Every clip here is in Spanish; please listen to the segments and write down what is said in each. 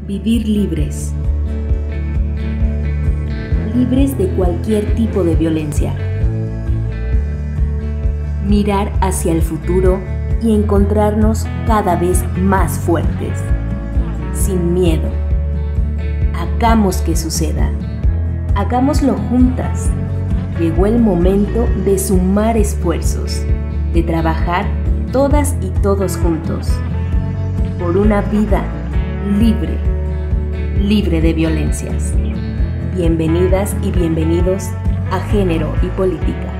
Vivir libres. Libres de cualquier tipo de violencia. Mirar hacia el futuro y encontrarnos cada vez más fuertes. Sin miedo. Hagamos que suceda. Hagámoslo juntas. Llegó el momento de sumar esfuerzos, de trabajar todas y todos juntos, por una vida libre, libre de violencias. Bienvenidas y bienvenidos a Género y Política.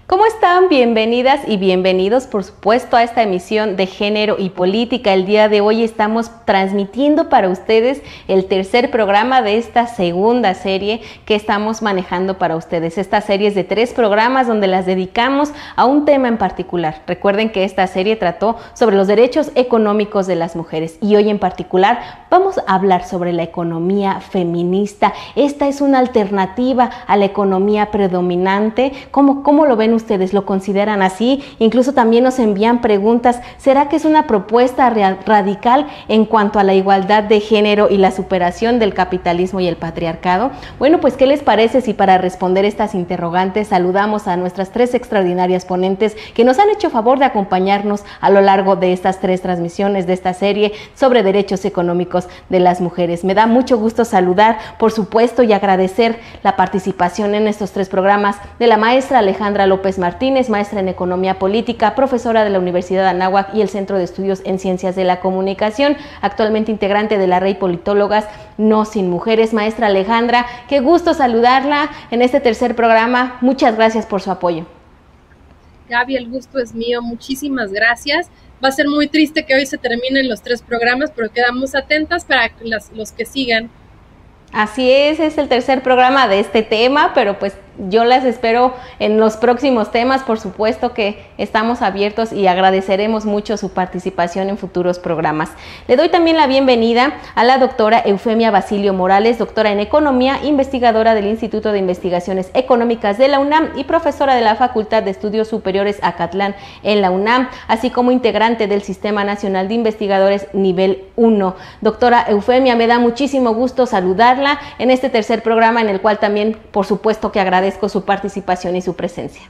¿Cómo están? Bienvenidas y bienvenidos, por supuesto, a esta emisión de Género y Política. El día de hoy estamos transmitiendo para ustedes el tercer programa de esta segunda serie que estamos manejando para ustedes. Esta serie es de 3 programas donde las dedicamos a un tema en particular. Recuerden que esta serie trató sobre los derechos económicos de las mujeres y hoy en particular vamos a hablar sobre la economía feminista. Esta es una alternativa a la economía predominante. ¿Cómo lo ven ustedes? ¿Lo consideran así? Incluso también nos envían preguntas. ¿Será que es una propuesta radical en cuanto a la igualdad de género y la superación del capitalismo y el patriarcado? Bueno, pues ¿qué les parece si para responder estas interrogantes saludamos a nuestras 3 extraordinarias ponentes que nos han hecho favor de acompañarnos a lo largo de estas 3 transmisiones de esta serie sobre derechos económicos de las mujeres? Me da mucho gusto saludar, por supuesto, y agradecer la participación en estos 3 programas de la maestra Alejandra López Martínez, maestra en Economía Política, profesora de la Universidad de Anáhuac y el Centro de Estudios en Ciencias de la Comunicación, actualmente integrante de la Red Politólogas No Sin Mujeres. Maestra Alejandra, qué gusto saludarla en este tercer programa. Muchas gracias por su apoyo. Gaby, el gusto es mío. Muchísimas gracias. Va a ser muy triste que hoy se terminen los 3 programas, pero quedamos atentas para los que sigan. Así es el tercer programa de este tema, pero pues yo las espero en los próximos temas. Por supuesto que estamos abiertos y agradeceremos mucho su participación en futuros programas. Le doy también la bienvenida a la doctora Eufemia Basilio Morales, doctora en Economía, investigadora del Instituto de Investigaciones Económicas de la UNAM y profesora de la Facultad de Estudios Superiores Acatlán en la UNAM, así como integrante del Sistema Nacional de Investigadores Nivel 1. Doctora Eufemia, me da muchísimo gusto saludarla en este tercer programa en el cual también, por supuesto, que agradezco su participación y su presencia.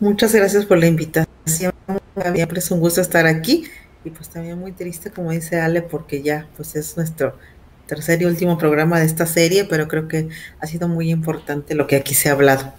Muchas gracias por la invitación. Siempre es un gusto estar aquí y pues también muy triste, como dice Ale, porque ya pues es nuestro tercer y último programa de esta serie, pero creo que ha sido muy importante lo que aquí se ha hablado.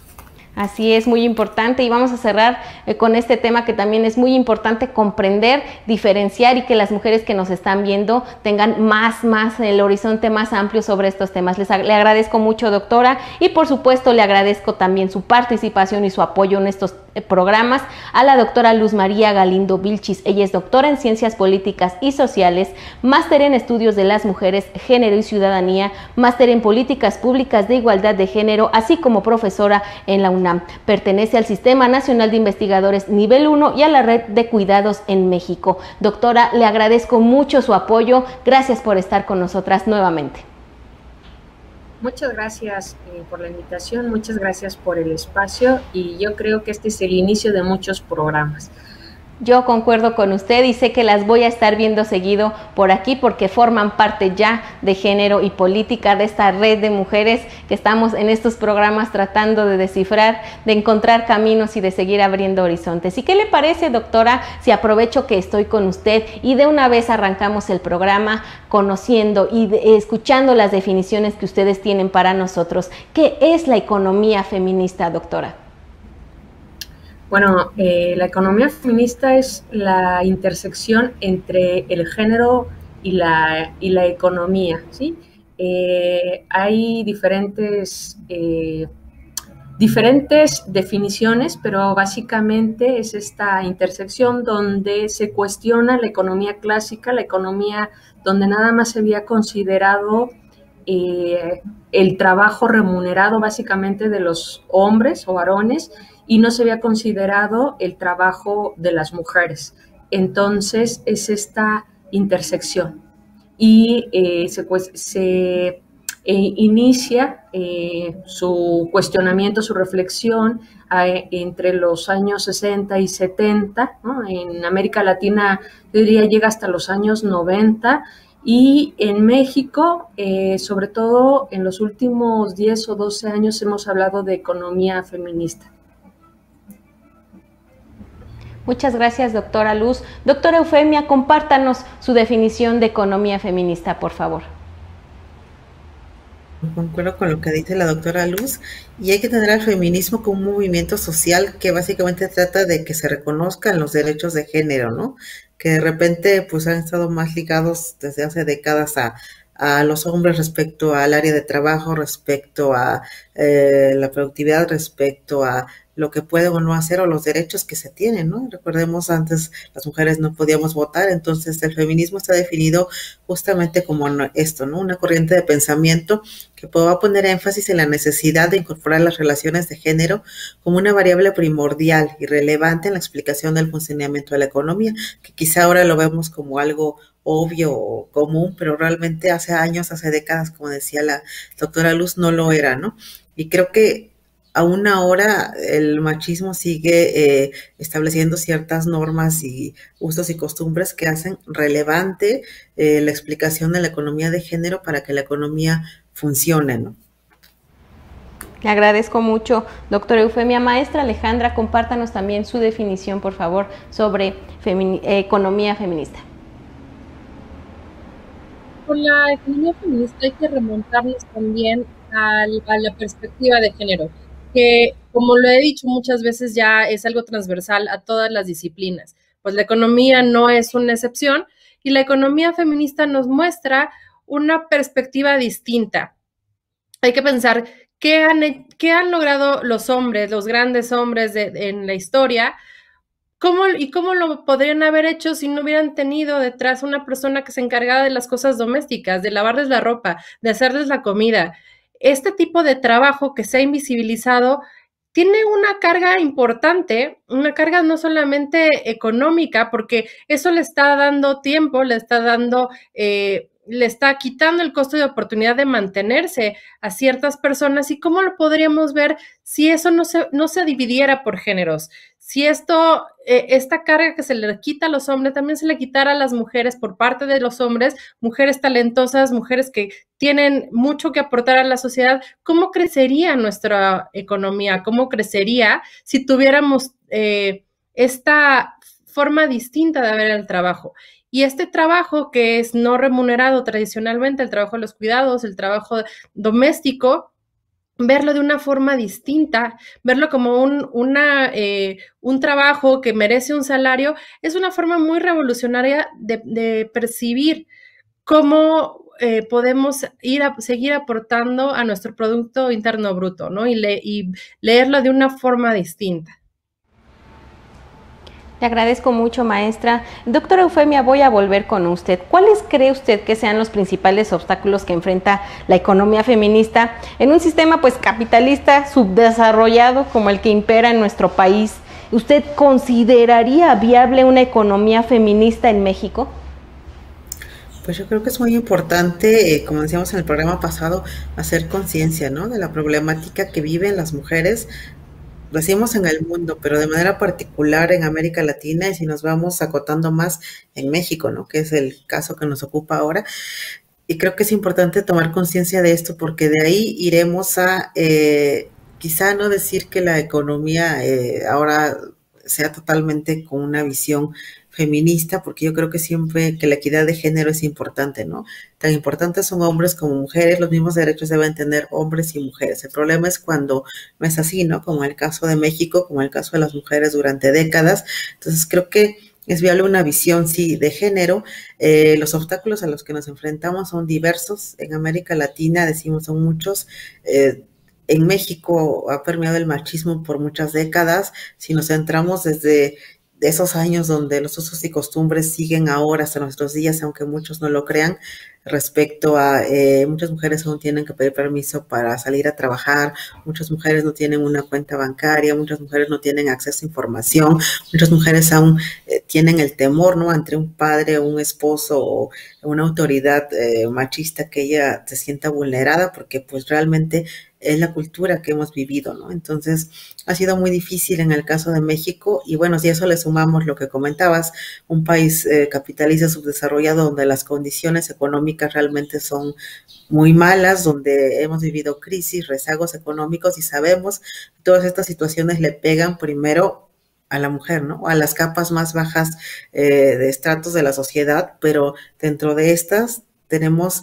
Así es, muy importante, y vamos a cerrar con este tema que también es muy importante comprender, diferenciar y que las mujeres que nos están viendo tengan más el horizonte más amplio sobre estos temas. Le agradezco mucho, doctora, y por supuesto le agradezco también su participación y su apoyo en estos programas a la doctora Luz María Galindo Vilchis. Ella es doctora en Ciencias Políticas y Sociales, máster en Estudios de las Mujeres, Género y Ciudadanía, máster en Políticas Públicas de Igualdad de Género, así como profesora en la UNAM. Pertenece al Sistema Nacional de Investigadores Nivel 1 y a la Red de Cuidados en México. Doctora, le agradezco mucho su apoyo. Gracias por estar con nosotras nuevamente. Muchas gracias por la invitación, muchas gracias por el espacio y yo creo que este es el inicio de muchos programas. Yo concuerdo con usted y sé que las voy a estar viendo seguido por aquí porque forman parte ya de Género y Política, de esta red de mujeres que estamos en estos programas tratando de descifrar, de encontrar caminos y de seguir abriendo horizontes. ¿Y qué le parece, doctora, si aprovecho que estoy con usted y de una vez arrancamos el programa conociendo y escuchando las definiciones que ustedes tienen para nosotros? ¿Qué es la economía feminista, doctora? Bueno, la economía feminista es la intersección entre el género y la economía, ¿sí? Hay diferentes definiciones, pero básicamente es esta intersección donde se cuestiona la economía clásica, la economía donde nada más se había considerado el trabajo remunerado básicamente de los hombres o varones, y no se había considerado el trabajo de las mujeres. Entonces es esta intersección y se inicia su cuestionamiento, su reflexión entre los años 60 y 70, ¿no? En América Latina, yo diría, llega hasta los años 90, y en México, sobre todo en los últimos 10 o 12 años, hemos hablado de economía feminista. Muchas gracias, doctora Luz. Doctora Eufemia, compártanos su definición de economía feminista, por favor. Concuerdo con lo que dice la doctora Luz, y hay que tener al feminismo como un movimiento social que básicamente trata de que se reconozcan los derechos de género, ¿no? Que de repente pues han estado más ligados desde hace décadas a los hombres respecto al área de trabajo, respecto a la productividad, respecto a lo que puede o no hacer o los derechos que se tienen, ¿no? Recordemos, antes las mujeres no podíamos votar, entonces el feminismo está definido justamente como esto, ¿no? Una corriente de pensamiento que va a poner énfasis en la necesidad de incorporar las relaciones de género como una variable primordial y relevante en la explicación del funcionamiento de la economía, que quizá ahora lo vemos como algo obvio o común, pero realmente hace años, hace décadas, como decía la doctora Luz, no lo era, ¿no? Y creo que aún ahora el machismo sigue estableciendo ciertas normas y usos y costumbres que hacen relevante la explicación de la economía de género para que la economía funcione, ¿no? Le agradezco mucho, doctora Eufemia. Maestra Alejandra, compártanos también su definición, por favor, sobre economía feminista. Con la economía feminista hay que remontarnos también a la perspectiva de género, que, como lo he dicho muchas veces, ya es algo transversal a todas las disciplinas. Pues la economía no es una excepción, y la economía feminista nos muestra una perspectiva distinta. Hay que pensar qué han logrado los hombres, los grandes hombres en la historia. ¿Cómo lo podrían haber hecho si no hubieran tenido detrás una persona que se encargaba de las cosas domésticas, de lavarles la ropa, de hacerles la comida? Este tipo de trabajo que se ha invisibilizado tiene una carga importante, una carga no solamente económica, porque eso le está dando tiempo, le está quitando el costo de oportunidad de mantenerse a ciertas personas. ¿Y cómo lo podríamos ver si eso no se dividiera por géneros? Si esta carga que se le quita a los hombres también se le quitara a las mujeres por parte de los hombres, mujeres talentosas, mujeres que tienen mucho que aportar a la sociedad, ¿cómo crecería nuestra economía? ¿Cómo crecería si tuviéramos esta forma distinta de ver el trabajo? Y este trabajo que es no remunerado tradicionalmente, el trabajo de los cuidados, el trabajo doméstico, verlo de una forma distinta, verlo como un trabajo que merece un salario, es una forma muy revolucionaria de percibir cómo podemos seguir aportando a nuestro Producto Interno Bruto, ¿no? Y leerlo de una forma distinta. Le agradezco mucho, maestra. Doctora Eufemia, voy a volver con usted. ¿Cuáles cree usted que sean los principales obstáculos que enfrenta la economía feminista en un sistema pues capitalista subdesarrollado como el que impera en nuestro país? ¿Usted consideraría viable una economía feminista en México? Pues yo creo que es muy importante, como decíamos en el programa pasado, hacer conciencia, ¿no?, de la problemática que viven las mujeres. Decimos en el mundo, pero de manera particular en América Latina, y si nos vamos acotando más en México, ¿no?, que es el caso que nos ocupa ahora. Y creo que es importante tomar conciencia de esto, porque de ahí iremos a quizá no decir que la economía ahora sea totalmente con una visión feminista, porque yo creo que siempre que la equidad de género es importante, ¿no? Tan importantes son hombres como mujeres, los mismos derechos deben tener hombres y mujeres. El problema es cuando no es así, ¿no? Como en el caso de México, como en el caso de las mujeres durante décadas. Entonces creo que es viable una visión, sí, de género. Los obstáculos a los que nos enfrentamos son diversos. En América Latina, decimos, son muchos. En México ha permeado el machismo por muchas décadas. Si nos centramos desde de esos años donde los usos y costumbres siguen ahora hasta nuestros días, aunque muchos no lo crean, respecto a muchas mujeres aún tienen que pedir permiso para salir a trabajar, muchas mujeres no tienen una cuenta bancaria, muchas mujeres no tienen acceso a información, muchas mujeres aún tienen el temor, ¿no?, ante un padre, un esposo o una autoridad machista, que ella se sienta vulnerada, porque pues realmente es la cultura que hemos vivido, ¿no? Entonces, ha sido muy difícil en el caso de México, y bueno, si a eso le sumamos lo que comentabas, un país capitalista subdesarrollado donde las condiciones económicas realmente son muy malas, donde hemos vivido crisis, rezagos económicos, y sabemos que todas estas situaciones le pegan primero a la mujer, ¿no?, a las capas más bajas de estratos de la sociedad, pero dentro de estas tenemos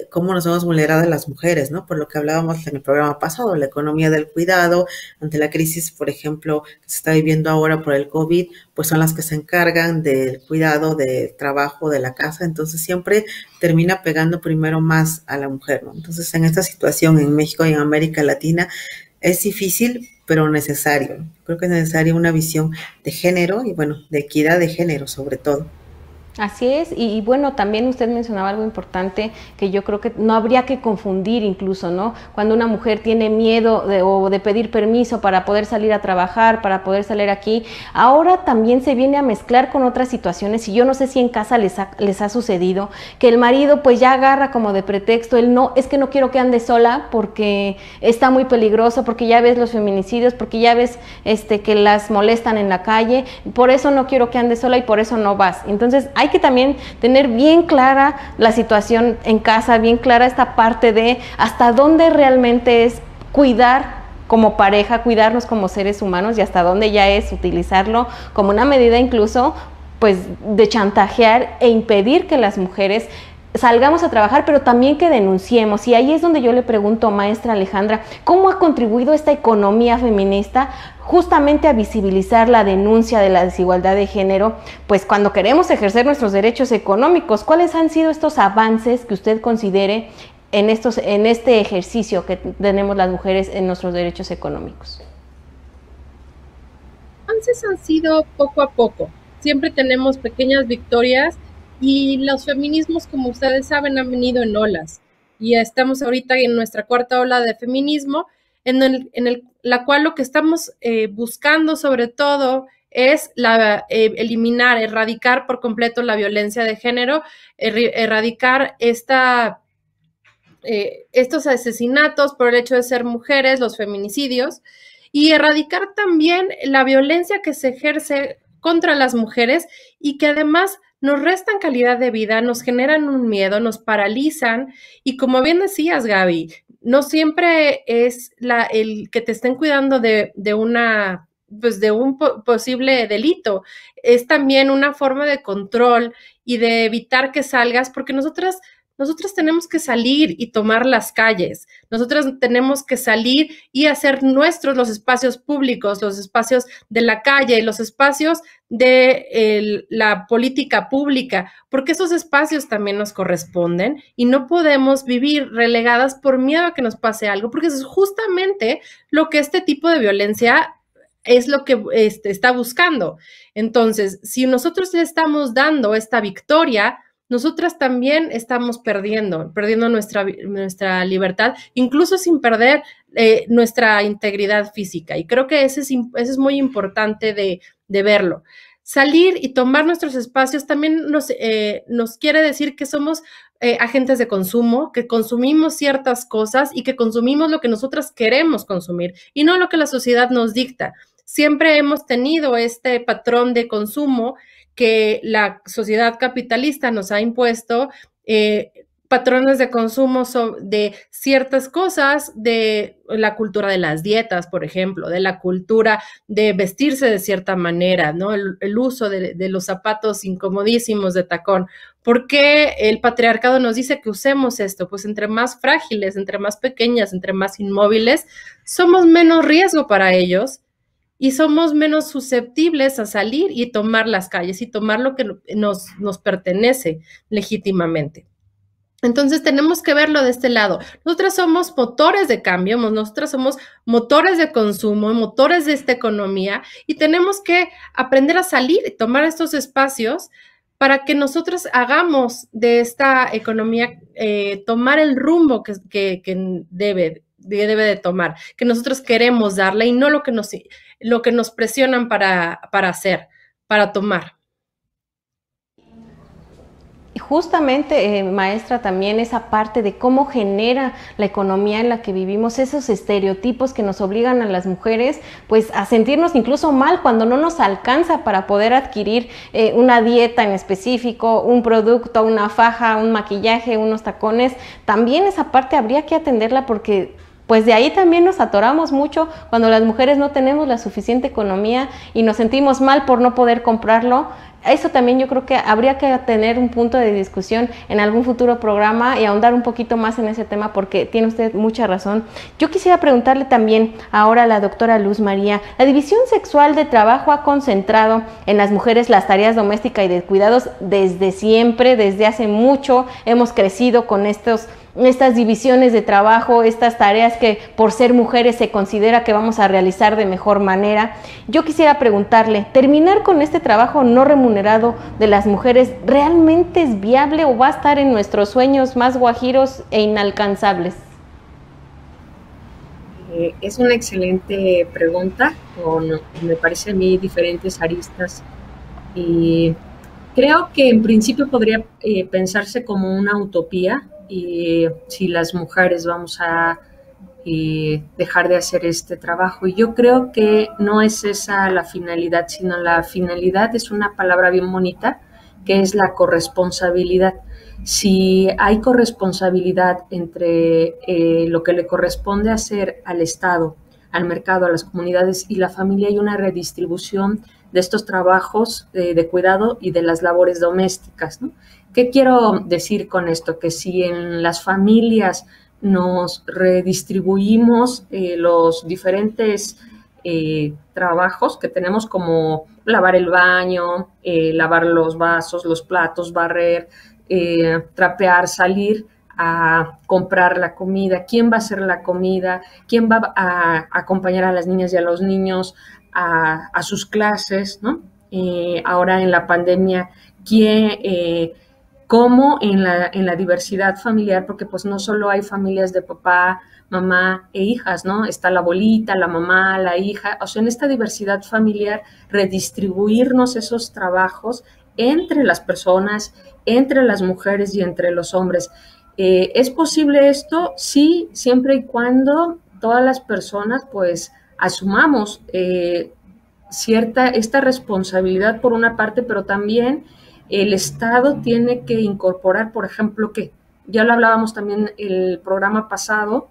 cómo nos hemos vulnerado las mujeres, ¿no? Por lo que hablábamos en el programa pasado, la economía del cuidado, ante la crisis, por ejemplo, que se está viviendo ahora por el COVID, pues son las que se encargan del cuidado, del trabajo, de la casa, entonces siempre termina pegando primero más a la mujer, ¿no? Entonces, en esta situación en México y en América Latina es difícil, pero necesario. Creo que es necesaria una visión de género y, bueno, de equidad de género sobre todo. Así es, y bueno, también usted mencionaba algo importante que yo creo que no habría que confundir incluso, ¿no? Cuando una mujer tiene miedo de pedir permiso para poder salir a trabajar, para poder salir aquí, ahora también se viene a mezclar con otras situaciones, y yo no sé si en casa les ha sucedido, que el marido pues ya agarra como de pretexto, es que no quiero que ande sola porque está muy peligroso, porque ya ves los feminicidios, porque ya ves que las molestan en la calle, por eso no quiero que ande sola y por eso no vas. Entonces, hay que también tener bien clara la situación en casa, bien clara esta parte de hasta dónde realmente es cuidar como pareja, cuidarnos como seres humanos, y hasta dónde ya es utilizarlo como una medida incluso pues de chantajear e impedir que las mujeres salgamos a trabajar, pero también que denunciemos. Y ahí es donde yo le pregunto, maestra Alejandra, ¿cómo ha contribuido esta economía feminista justamente a visibilizar la denuncia de la desigualdad de género, pues cuando queremos ejercer nuestros derechos económicos? ¿Cuáles han sido estos avances que usted considere en este ejercicio que tenemos las mujeres en nuestros derechos económicos? Avances han sido poco a poco. Siempre tenemos pequeñas victorias, y los feminismos, como ustedes saben, han venido en olas. Y estamos ahorita en nuestra cuarta ola de feminismo, en la cual lo que estamos buscando sobre todo es eliminar, erradicar por completo la violencia de género, erradicar estos asesinatos por el hecho de ser mujeres, los feminicidios, y erradicar también la violencia que se ejerce contra las mujeres y que además nos restan calidad de vida, nos generan un miedo, nos paralizan, y como bien decías, Gaby, no siempre es el que te estén cuidando de un posible delito, es también una forma de control y de evitar que salgas, porque nosotras tenemos que salir y tomar las calles. Nosotras tenemos que salir y hacer nuestros los espacios públicos, los espacios de la calle, los espacios de la política pública, porque esos espacios también nos corresponden y no podemos vivir relegadas por miedo a que nos pase algo, porque eso es justamente lo que este tipo de violencia es lo que está buscando. Entonces, si nosotros le estamos dando esta victoria, nosotras también estamos perdiendo nuestra libertad, incluso sin perder nuestra integridad física. Y creo que ese es muy importante de verlo. Salir y tomar nuestros espacios también nos quiere decir que somos agentes de consumo, que consumimos ciertas cosas y que consumimos lo que nosotras queremos consumir y no lo que la sociedad nos dicta. Siempre hemos tenido este patrón de consumo que la sociedad capitalista nos ha impuesto, patrones de consumo de ciertas cosas, de la cultura de las dietas, por ejemplo, de la cultura de vestirse de cierta manera, ¿no? El uso de los zapatos incomodísimos de tacón. ¿Por qué el patriarcado nos dice que usemos esto? Pues entre más frágiles, entre más pequeñas, entre más inmóviles, somos menos riesgo para ellos, y somos menos susceptibles a salir y tomar las calles y tomar lo que nos pertenece legítimamente. Entonces tenemos que verlo de este lado. Nosotras somos motores de cambio, nosotras somos motores de consumo, motores de esta economía, y tenemos que aprender a salir y tomar estos espacios para que nosotros hagamos de esta economía, tomar el rumbo que debe de tomar, que nosotros queremos darle, y no lo que nos presionan para hacer, para tomar. Justamente, maestra, también esa parte de cómo genera la economía en la que vivimos, esos estereotipos que nos obligan a las mujeres pues a sentirnos incluso mal cuando no nos alcanza para poder adquirir una dieta en específico, un producto, una faja, un maquillaje, unos tacones. También esa parte habría que atenderla, porque pues de ahí también nos atoramos mucho cuando las mujeres no tenemos la suficiente economía y nos sentimos mal por no poder comprarlo. Eso también yo creo que habría que tener un punto de discusión en algún futuro programa y ahondar un poquito más en ese tema, porque tiene usted mucha razón. Yo quisiera preguntarle también ahora a la doctora Luz María, la división sexual de trabajo ha concentrado en las mujeres las tareas domésticas y de cuidados desde siempre, desde hace mucho. Hemos crecido con estas divisiones de trabajo, estas tareas que por ser mujeres se considera que vamos a realizar de mejor manera. Yo quisiera preguntarle, ¿terminar con este trabajo no remunerado de las mujeres realmente es viable o va a estar en nuestros sueños más guajiros e inalcanzables? Es una excelente pregunta, me parece a mí diferentes aristas, y creo que en principio podría pensarse como una utopía, si las mujeres vamos a dejar de hacer este trabajo. Y yo creo que no es esa la finalidad, sino la finalidad es una palabra bien bonita, que es la corresponsabilidad. Si hay corresponsabilidad entre lo que le corresponde hacer al Estado, al mercado, a las comunidades y la familia, hay una redistribución de estos trabajos de cuidado y de las labores domésticas, ¿no? ¿Qué quiero decir con esto? Que si en las familias nos redistribuimos los diferentes trabajos que tenemos, como lavar el baño, lavar los vasos, los platos, barrer, trapear, salir a comprar la comida, quién va a hacer la comida, quién va a acompañar a las niñas y a los niños a sus clases, ¿no? Ahora en la pandemia, cómo en la diversidad familiar, porque pues no solo hay familias de papá, mamá e hijas, ¿no? Está la abuelita, la mamá, la hija, o sea, en esta diversidad familiar, redistribuirnos esos trabajos entre las personas, entre las mujeres y entre los hombres. ¿Es posible esto? Sí, siempre y cuando todas las personas pues asumamos esta responsabilidad por una parte, pero también el Estado tiene que incorporar, por ejemplo, que ya lo hablábamos también el programa pasado,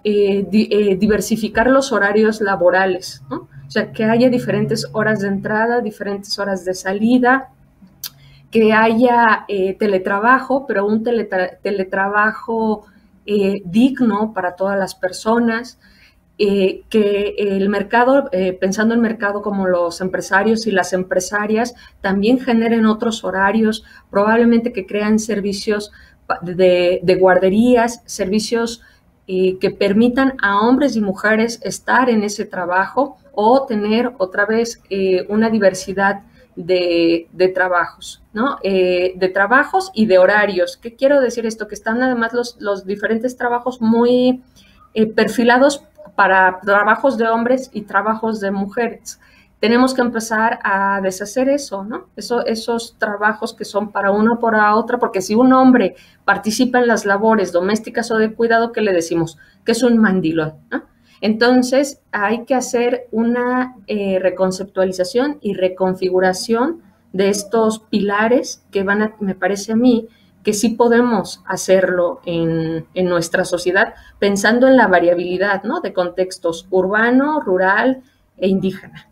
diversificar los horarios laborales, ¿no? O sea, que haya diferentes horas de entrada, diferentes horas de salida, que haya teletrabajo, pero un teletrabajo digno para todas las personas, que el mercado, pensando en el mercado como los empresarios y las empresarias, también generen otros horarios, probablemente que crean servicios de guarderías, servicios que permitan a hombres y mujeres estar en ese trabajo, o tener otra vez una diversidad de trabajos, ¿no? De trabajos y de horarios. ¿Qué quiero decir esto? Que están además los diferentes trabajos muy perfilados para trabajos de hombres y trabajos de mujeres. Tenemos que empezar a deshacer eso, ¿no? Esos trabajos que son para uno o para otra, porque si un hombre participa en las labores domésticas o de cuidado, ¿qué le decimos? Que es un mandilón, ¿no? Entonces hay que hacer una reconceptualización y reconfiguración de estos pilares que me parece a mí, que sí podemos hacerlo en nuestra sociedad, pensando en la variabilidad, ¿no? De contextos urbano, rural e indígena.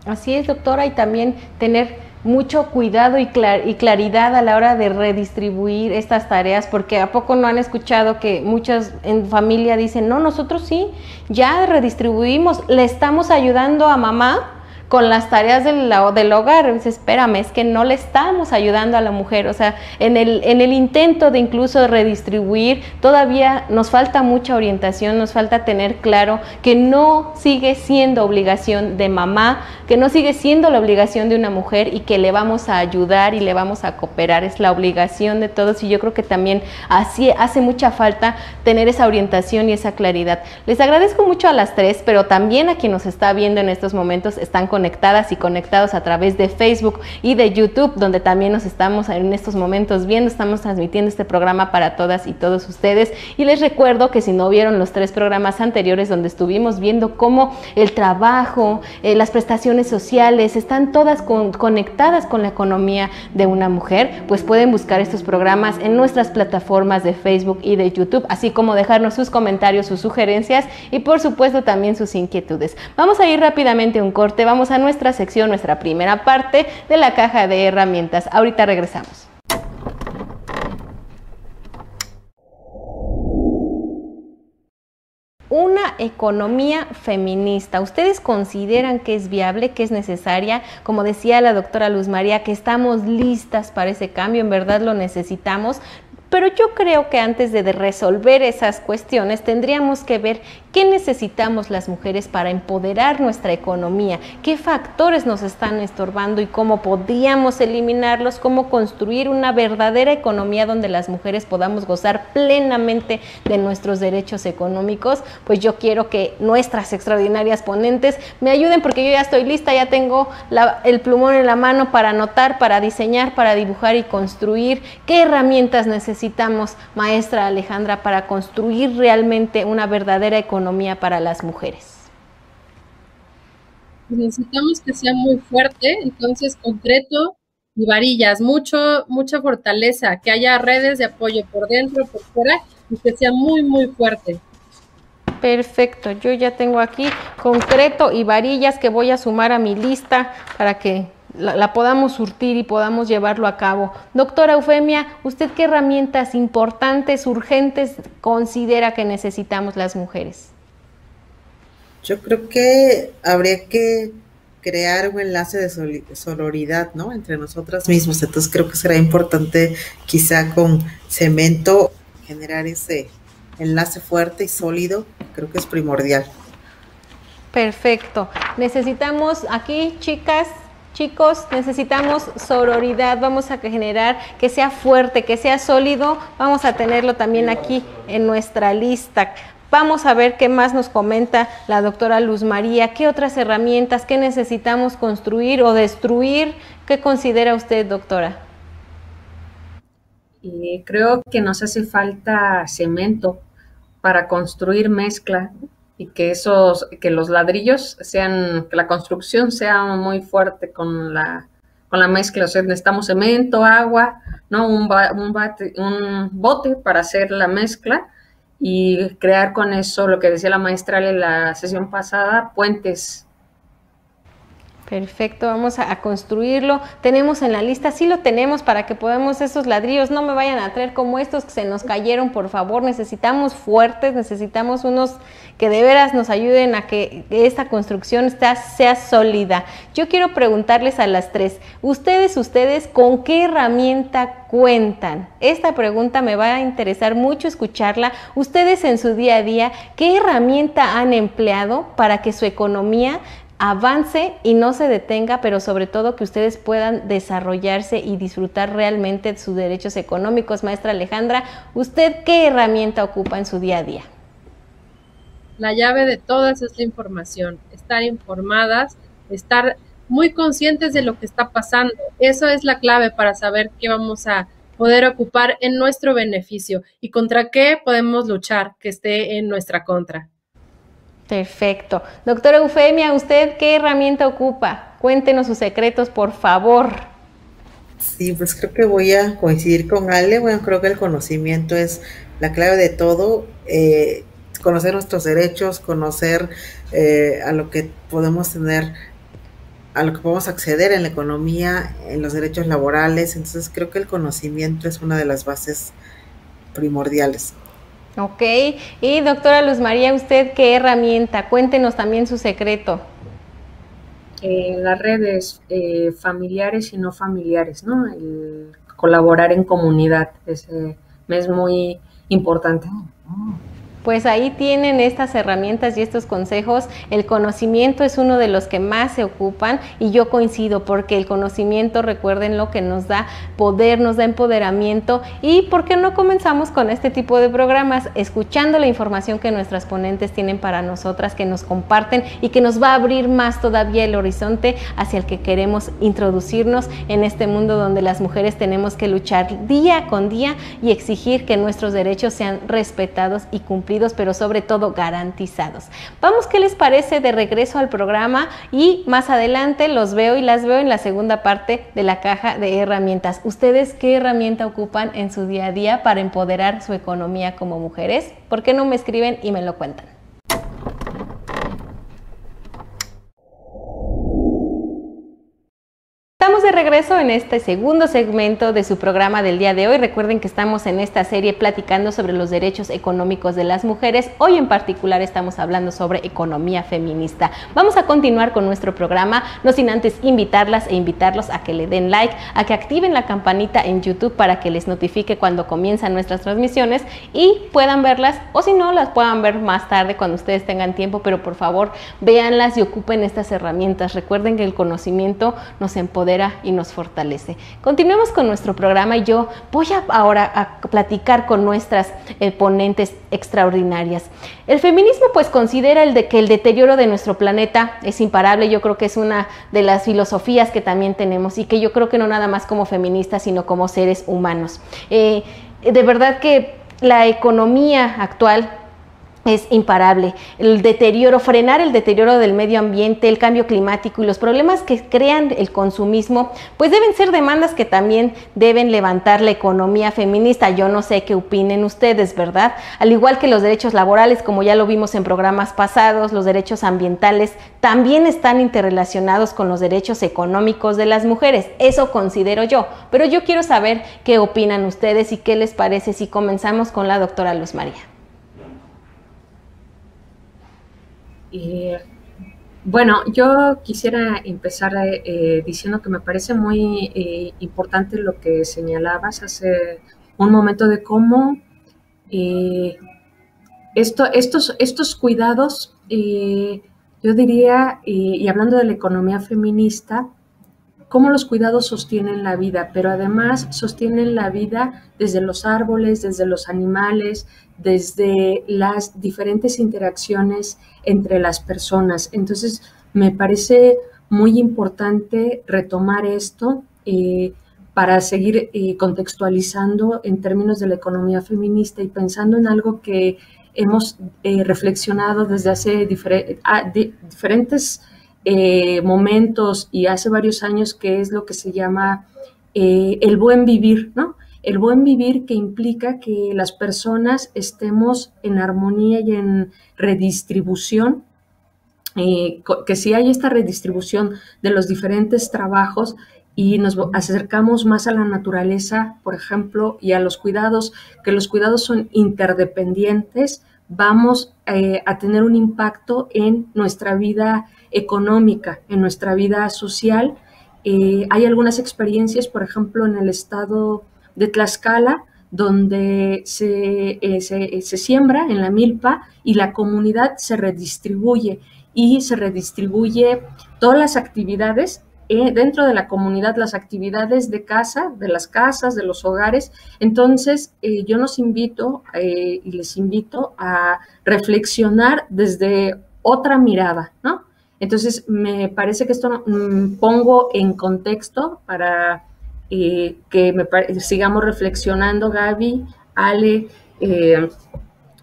Así es, doctora, y también tener mucho cuidado y claridad a la hora de redistribuir estas tareas, porque ¿a poco no han escuchado que muchas en familia dicen, no, nosotros sí, ya redistribuimos, le estamos ayudando a mamá, con las tareas del hogar. Dice, espérame, es que no le estamos ayudando a la mujer. O sea, en el intento de incluso redistribuir, todavía nos falta mucha orientación, nos falta tener claro que no sigue siendo obligación de mamá, que no sigue siendo la obligación de una mujer y que le vamos a ayudar y le vamos a cooperar. Es la obligación de todos, y yo creo que también así hace mucha falta tener esa orientación y esa claridad. Les agradezco mucho a las tres, pero también a quien nos está viendo en estos momentos, están conectadas y conectados a través de Facebook y de YouTube, donde también nos estamos en estos momentos viendo, estamos transmitiendo este programa para todas y todos ustedes. Y les recuerdo que si no vieron los 3 programas anteriores donde estuvimos viendo cómo el trabajo, las prestaciones sociales están todas conectadas con la economía de una mujer, pues pueden buscar estos programas en nuestras plataformas de Facebook y de YouTube, así como dejarnos sus comentarios, sus sugerencias y por supuesto también sus inquietudes. Vamos a ir rápidamente a un corte, vamos a nuestra sección, nuestra primera parte de la caja de herramientas. Ahorita regresamos. Una economía feminista, ¿ustedes consideran que es viable, que es necesaria? Como decía la doctora Luz María, que estamos listas para ese cambio, en verdad lo necesitamos. Pero yo creo que antes de resolver esas cuestiones tendríamos que ver qué necesitamos las mujeres para empoderar nuestra economía, qué factores nos están estorbando y cómo podríamos eliminarlos, cómo construir una verdadera economía donde las mujeres podamos gozar plenamente de nuestros derechos económicos. Pues yo quiero que nuestras extraordinarias ponentes me ayuden, porque yo ya estoy lista, ya tengo el plumón en la mano para anotar, para diseñar, para dibujar y construir. ¿Qué herramientas necesitamos, maestra Alejandra, para construir realmente una verdadera economía para las mujeres? Necesitamos que sea muy fuerte, entonces concreto y varillas, mucha fortaleza, que haya redes de apoyo por dentro, por fuera, y que sea muy, muy fuerte. Perfecto, yo ya tengo aquí concreto y varillas que voy a sumar a mi lista para que la podamos surtir y podamos llevarlo a cabo. Doctora Eufemia, ¿usted qué herramientas importantes, urgentes considera que necesitamos las mujeres? Yo creo que habría que crear un enlace de sororidad, ¿no?, entre nosotras mismas. Entonces creo que será importante quizá con cemento generar ese enlace fuerte y sólido. Creo que es primordial. Perfecto. Necesitamos aquí, chicas, chicos, necesitamos sororidad. Vamos a generar que sea fuerte, que sea sólido. Vamos a tenerlo también aquí en nuestra lista. Vamos a ver qué más nos comenta la doctora Luz María, qué otras herramientas, qué necesitamos construir o destruir. ¿Qué considera usted, doctora? Creo que nos hace falta cemento para construir mezcla y que los ladrillos que la construcción sea muy fuerte con la mezcla. O sea, necesitamos cemento, agua, ¿no?, un bote para hacer la mezcla y crear con eso, lo que decía la maestra en la sesión pasada, puentes. Perfecto, vamos a construirlo. Tenemos en la lista, sí lo tenemos, para que podamos esos ladrillos, no me vayan a traer como estos que se nos cayeron, por favor. Necesitamos fuertes, necesitamos unos que de veras nos ayuden a que esta construcción sea sólida. Yo quiero preguntarles a las tres, ustedes, ¿con qué herramienta cuentan? Esta pregunta me va a interesar mucho escucharla. Ustedes en su día a día, ¿qué herramienta han empleado para que su economía avance y no se detenga, pero sobre todo que ustedes puedan desarrollarse y disfrutar realmente de sus derechos económicos? Maestra Alejandra, ¿usted qué herramienta ocupa en su día a día? La llave de todas es la información, estar informadas, estar muy conscientes de lo que está pasando. Eso es la clave para saber qué vamos a poder ocupar en nuestro beneficio y contra qué podemos luchar que esté en nuestra contra. Perfecto. Doctora Eufemia, ¿usted qué herramienta ocupa? Cuéntenos sus secretos, por favor. Sí, pues creo que voy a coincidir con Ale. Bueno, creo que el conocimiento es la clave de todo. Conocer nuestros derechos, conocer a lo que podemos tener, a lo que podemos acceder en la economía, en los derechos laborales. Entonces creo que el conocimiento es una de las bases primordiales. Ok, y doctora Luz María, ¿usted qué herramienta? Cuéntenos también su secreto. las redes familiares y no familiares, ¿no? El colaborar en comunidad es muy importante. Pues ahí tienen estas herramientas y estos consejos. El conocimiento es uno de los que más se ocupan y yo coincido porque el conocimiento, recuerden lo que nos da poder, nos da empoderamiento y ¿por qué no comenzamos con este tipo de programas? Escuchando la información que nuestras ponentes tienen para nosotras, que nos comparten y que nos va a abrir más todavía el horizonte hacia el que queremos introducirnos en este mundo donde las mujeres tenemos que luchar día con día y exigir que nuestros derechos sean respetados y cumplidos, pero sobre todo garantizados. Vamos, ¿qué les parece? De regreso al programa y más adelante los veo y las veo en la segunda parte de la caja de herramientas. ¿Ustedes qué herramienta ocupan en su día a día para empoderar su economía como mujeres? ¿Por qué no me escriben y me lo cuentan? Estamos de regreso en este segundo segmento de su programa del día de hoy. Recuerden que estamos en esta serie platicando sobre los derechos económicos de las mujeres. Hoy en particular estamos hablando sobre economía feminista. Vamos a continuar con nuestro programa, no sin antes invitarlas e invitarlos a que le den like, a que activen la campanita en YouTube para que les notifique cuando comienzan nuestras transmisiones y puedan verlas, o si no, las puedan ver más tarde cuando ustedes tengan tiempo, pero por favor, véanlas y ocupen estas herramientas. Recuerden que el conocimiento nos empodera y nos fortalece. Continuemos con nuestro programa y yo voy ahora a platicar con nuestras ponentes extraordinarias. El feminismo pues considera que el deterioro de nuestro planeta es imparable. Yo creo que es una de las filosofías que también tenemos y que yo creo que no nada más como feministas sino como seres humanos. De verdad que la economía actual es imparable. El deterioro, frenar el deterioro del medio ambiente, el cambio climático y los problemas que crean el consumismo, pues deben ser demandas que también deben levantar la economía feminista. Yo no sé qué opinen ustedes, ¿verdad? Al igual que los derechos laborales, como ya lo vimos en programas pasados, los derechos ambientales también están interrelacionados con los derechos económicos de las mujeres. Eso considero yo. Pero yo quiero saber qué opinan ustedes y qué les parece si comenzamos con la doctora Luz María. Bueno, yo quisiera empezar diciendo que me parece muy importante lo que señalabas hace un momento de cómo estos cuidados, yo diría, y hablando de la economía feminista, cómo los cuidados sostienen la vida, pero además sostienen la vida desde los árboles, desde los animales, desde las diferentes interacciones entre las personas. Entonces, me parece muy importante retomar esto para seguir contextualizando en términos de la economía feminista y pensando en algo que hemos reflexionado desde hace diferentes momentos y hace varios años, que es lo que se llama el buen vivir, ¿no? El buen vivir, que implica que las personas estemos en armonía y en redistribución, que si hay esta redistribución de los diferentes trabajos y nos acercamos más a la naturaleza, por ejemplo, y a los cuidados, que los cuidados son interdependientes, vamos a tener un impacto en nuestra vida económica, en nuestra vida social. Hay algunas experiencias, por ejemplo, en el estado de Tlaxcala, donde se siembra en la milpa y la comunidad se redistribuye todas las actividades dentro de la comunidad, las actividades de casa, de las casas, de los hogares. Entonces, yo nos invito y les invito a reflexionar desde otra mirada, ¿no? Entonces, me parece que esto pongo en contexto para que sigamos reflexionando, Gaby, Ale,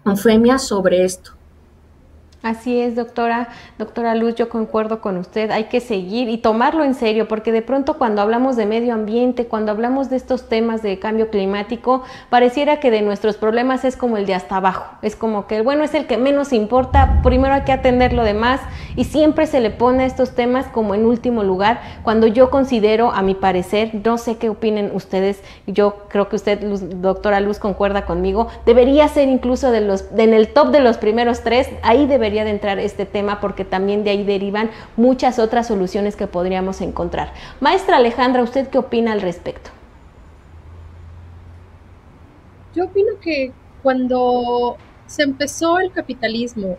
Eufemia, sobre esto. Así es, doctora Luz, yo concuerdo con usted, hay que seguir y tomarlo en serio, porque de pronto cuando hablamos de medio ambiente, cuando hablamos de estos temas de cambio climático, pareciera que de nuestros problemas es como el de hasta abajo, es como que, bueno, es el que menos importa, primero hay que atender lo demás, y siempre se le pone a estos temas como en último lugar, cuando yo considero, a mi parecer, no sé qué opinen ustedes, yo creo que usted, doctora Luz, concuerda conmigo, debería ser incluso en el top de los primeros 3, ahí debería gustaría adentrar este tema porque también de ahí derivan muchas otras soluciones que podríamos encontrar. Maestra Alejandra, ¿usted qué opina al respecto? Yo opino que cuando se empezó el capitalismo,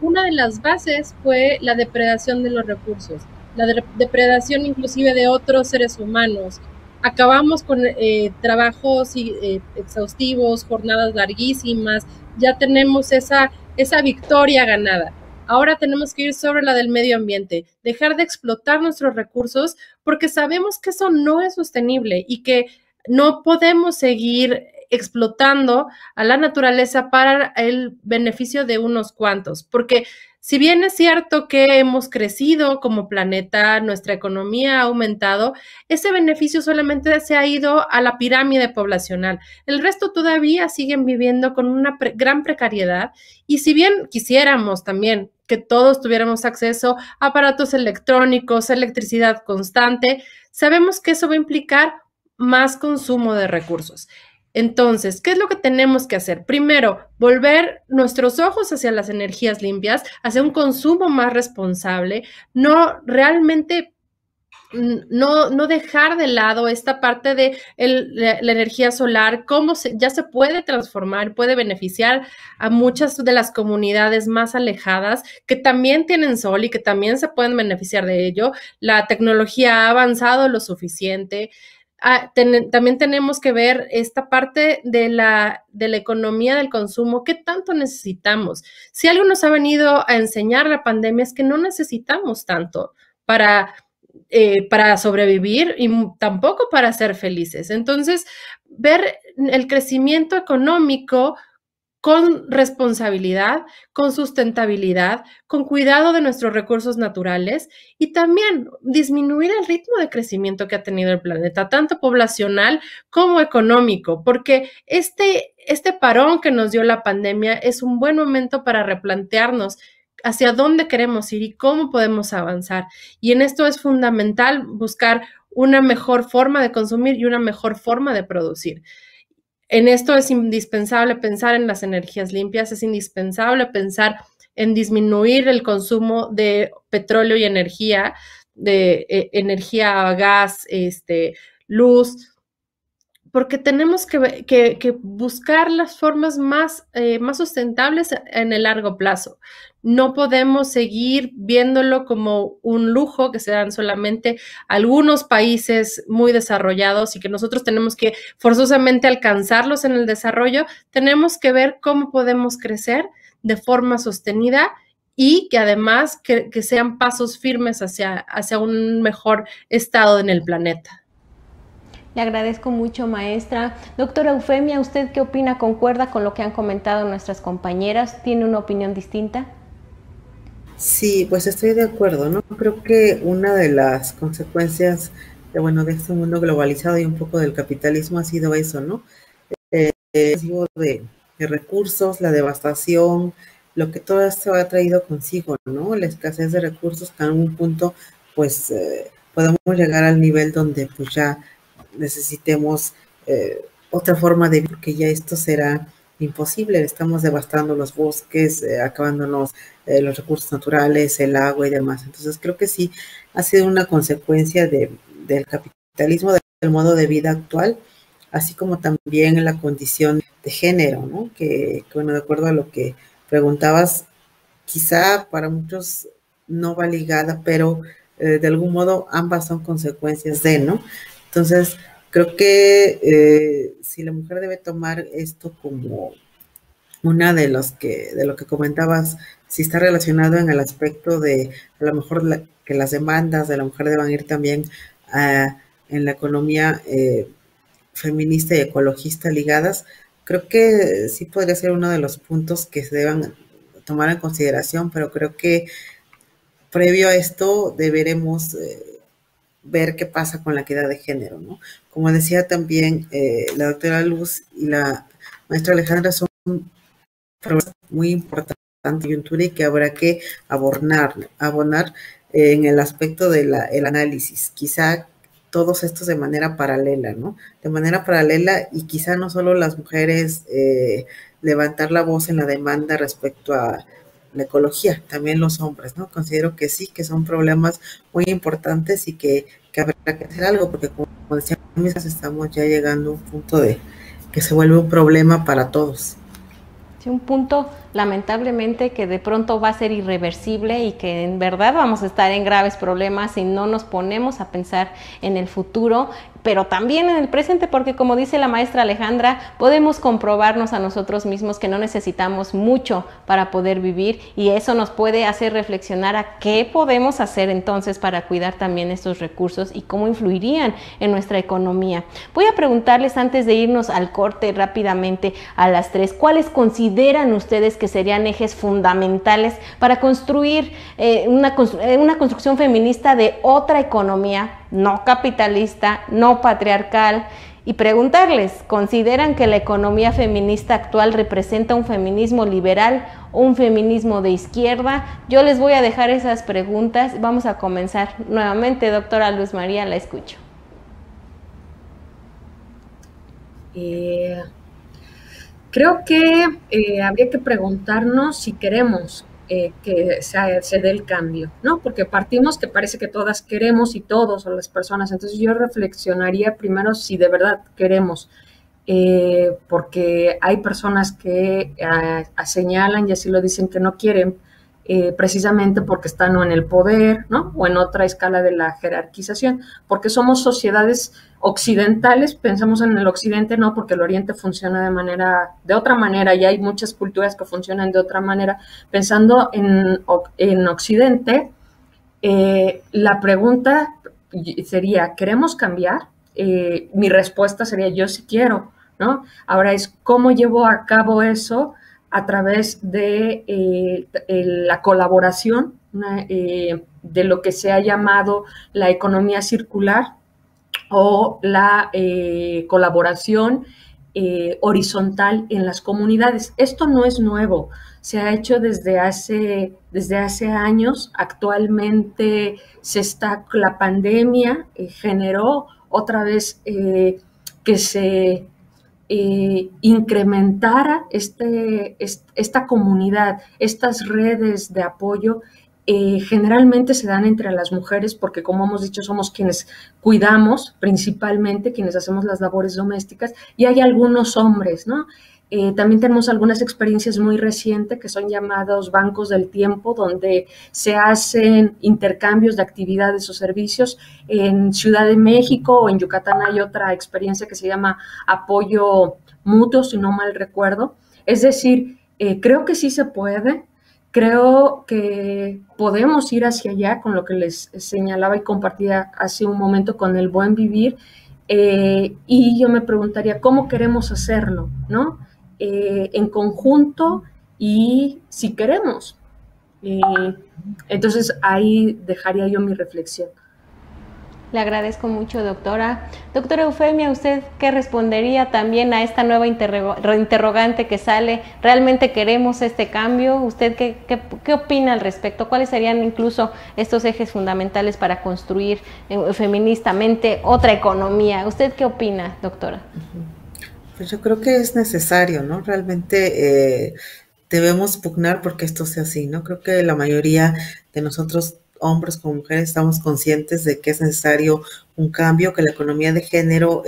una de las bases fue la depredación de los recursos, la depredación inclusive de otros seres humanos. Acabamos con trabajos exhaustivos, jornadas larguísimas, ya tenemos esa victoria ganada. Ahora tenemos que ir sobre la del medio ambiente, dejar de explotar nuestros recursos porque sabemos que eso no es sostenible y que no podemos seguir explotando a la naturaleza para el beneficio de unos cuantos, porque si bien es cierto que hemos crecido como planeta, nuestra economía ha aumentado, ese beneficio solamente se ha ido a la pirámide poblacional. El resto todavía siguen viviendo con una gran precariedad y si bien quisiéramos también que todos tuviéramos acceso a aparatos electrónicos, electricidad constante, sabemos que eso va a implicar más consumo de recursos. Entonces, ¿qué es lo que tenemos que hacer? Primero, volver nuestros ojos hacia las energías limpias, hacia un consumo más responsable, no realmente no dejar de lado esta parte de la energía solar, cómo ya se puede transformar, puede beneficiar a muchas de las comunidades más alejadas que también tienen sol y que también se pueden beneficiar de ello. La tecnología ha avanzado lo suficiente. También tenemos que ver esta parte de la economía del consumo, qué tanto necesitamos. Si algo nos ha venido a enseñar la pandemia es que no necesitamos tanto para sobrevivir y tampoco para ser felices. Entonces, ver el crecimiento económico con responsabilidad, con sustentabilidad, con cuidado de nuestros recursos naturales y también disminuir el ritmo de crecimiento que ha tenido el planeta, tanto poblacional como económico, porque este parón que nos dio la pandemia es un buen momento para replantearnos hacia dónde queremos ir y cómo podemos avanzar. Y en esto es fundamental buscar una mejor forma de consumir y una mejor forma de producir. En esto es indispensable pensar en las energías limpias, es indispensable pensar en disminuir el consumo de petróleo y energía, de energía, gas, luz, porque tenemos que buscar las formas más sustentables en el largo plazo. No podemos seguir viéndolo como un lujo que se dan solamente algunos países muy desarrollados y que nosotros tenemos que forzosamente alcanzarlos en el desarrollo. Tenemos que ver cómo podemos crecer de forma sostenida y que además que sean pasos firmes hacia un mejor estado en el planeta. Le agradezco mucho, maestra. Doctora Eufemia, ¿usted qué opina? ¿Concuerda con lo que han comentado nuestras compañeras? ¿Tiene una opinión distinta? Sí, pues estoy de acuerdo, ¿no? Creo que una de las consecuencias de este mundo globalizado y un poco del capitalismo ha sido eso, ¿no? De recursos, la devastación, lo que todo esto ha traído consigo, ¿no? La escasez de recursos, que en un punto, pues, podemos llegar al nivel donde, pues, ya necesitemos otra forma de vivir, porque ya esto será imposible. Estamos devastando los bosques, acabándonos los recursos naturales, el agua y demás. Entonces creo que sí ha sido una consecuencia del capitalismo, del modo de vida actual, así como también la condición de género, ¿no? Que bueno, de acuerdo a lo que preguntabas, quizá para muchos no va ligada, pero de algún modo ambas son consecuencias de, ¿no? Entonces, creo que si la mujer debe tomar esto como una de lo que comentabas, si está relacionado en el aspecto de a lo mejor que las demandas de la mujer deban ir también en la economía feminista y ecologista ligadas, creo que sí podría ser uno de los puntos que se deban tomar en consideración, pero creo que previo a esto deberemos ver qué pasa con la equidad de género, ¿no? Como decía también la doctora Luz y la maestra Alejandra, son problemas muy importantes y que habrá que abonar en el aspecto del análisis. Quizá todos estos de manera paralela, ¿no? De manera paralela, y quizá no solo las mujeres levantar la voz en la demanda respecto a la ecología, también los hombres, ¿no? Considero que sí, que son problemas muy importantes y que habrá que hacer algo, porque como decía, estamos ya llegando a un punto de que se vuelve un problema para todos. Sí, un punto lamentablemente que de pronto va a ser irreversible y que en verdad vamos a estar en graves problemas si no nos ponemos a pensar en el futuro, pero también en el presente, porque como dice la maestra Alejandra, podemos comprobarnos a nosotros mismos que no necesitamos mucho para poder vivir, y eso nos puede hacer reflexionar a qué podemos hacer entonces para cuidar también estos recursos y cómo influirían en nuestra economía. Voy a preguntarles antes de irnos al corte rápidamente a las 3, ¿cuáles consideran ustedes que serían ejes fundamentales para construir una construcción feminista de otra economía, no capitalista, no patriarcal? Y preguntarles, ¿consideran que la economía feminista actual representa un feminismo liberal o un feminismo de izquierda? Yo les voy a dejar esas preguntas. Vamos a comenzar nuevamente. Doctora Luz María, la escucho. Creo que habría que preguntarnos si queremos que se dé el cambio, ¿no? Porque partimos que parece que todas queremos y todos, o las personas. Entonces yo reflexionaría primero si de verdad queremos, porque hay personas que señalan y así lo dicen que no quieren, precisamente porque están o en el poder, ¿no? O en otra escala de la jerarquización, porque somos sociedades occidentales, pensamos en el occidente, no, porque el oriente funciona de otra manera, y hay muchas culturas que funcionan de otra manera. Pensando en occidente, la pregunta sería, ¿queremos cambiar? Mi respuesta sería, yo sí quiero, ¿no? Ahora es, ¿cómo llevo a cabo eso? A través de la colaboración, de lo que se ha llamado la economía circular, o la colaboración horizontal en las comunidades. Esto no es nuevo, se ha hecho desde hace años. Actualmente la pandemia generó otra vez que se incrementara esta comunidad, estas redes de apoyo. Generalmente se dan entre las mujeres porque, como hemos dicho, somos quienes cuidamos, principalmente quienes hacemos las labores domésticas, y hay algunos hombres, ¿no? También tenemos algunas experiencias muy recientes que son llamados bancos del tiempo, donde se hacen intercambios de actividades o servicios. En Ciudad de México o en Yucatán hay otra experiencia que se llama apoyo mutuo, si no mal recuerdo. Es decir, creo que sí se puede. Creo que podemos ir hacia allá con lo que les señalaba y compartía hace un momento con el buen vivir, y yo me preguntaría cómo queremos hacerlo, ¿no? En conjunto, y si queremos. Entonces ahí dejaría yo mi reflexión. Le agradezco mucho, doctora. Doctora Eufemia, ¿usted qué respondería también a esta nueva interrogante que sale? ¿Realmente queremos este cambio? ¿Usted qué opina al respecto? ¿Cuáles serían incluso estos ejes fundamentales para construir feministamente otra economía? ¿Usted qué opina, doctora? Pues yo creo que es necesario, ¿no? Realmente debemos pugnar porque esto sea así, ¿no? Creo que la mayoría de nosotros, hombres como mujeres, estamos conscientes de que es necesario un cambio, que la economía de género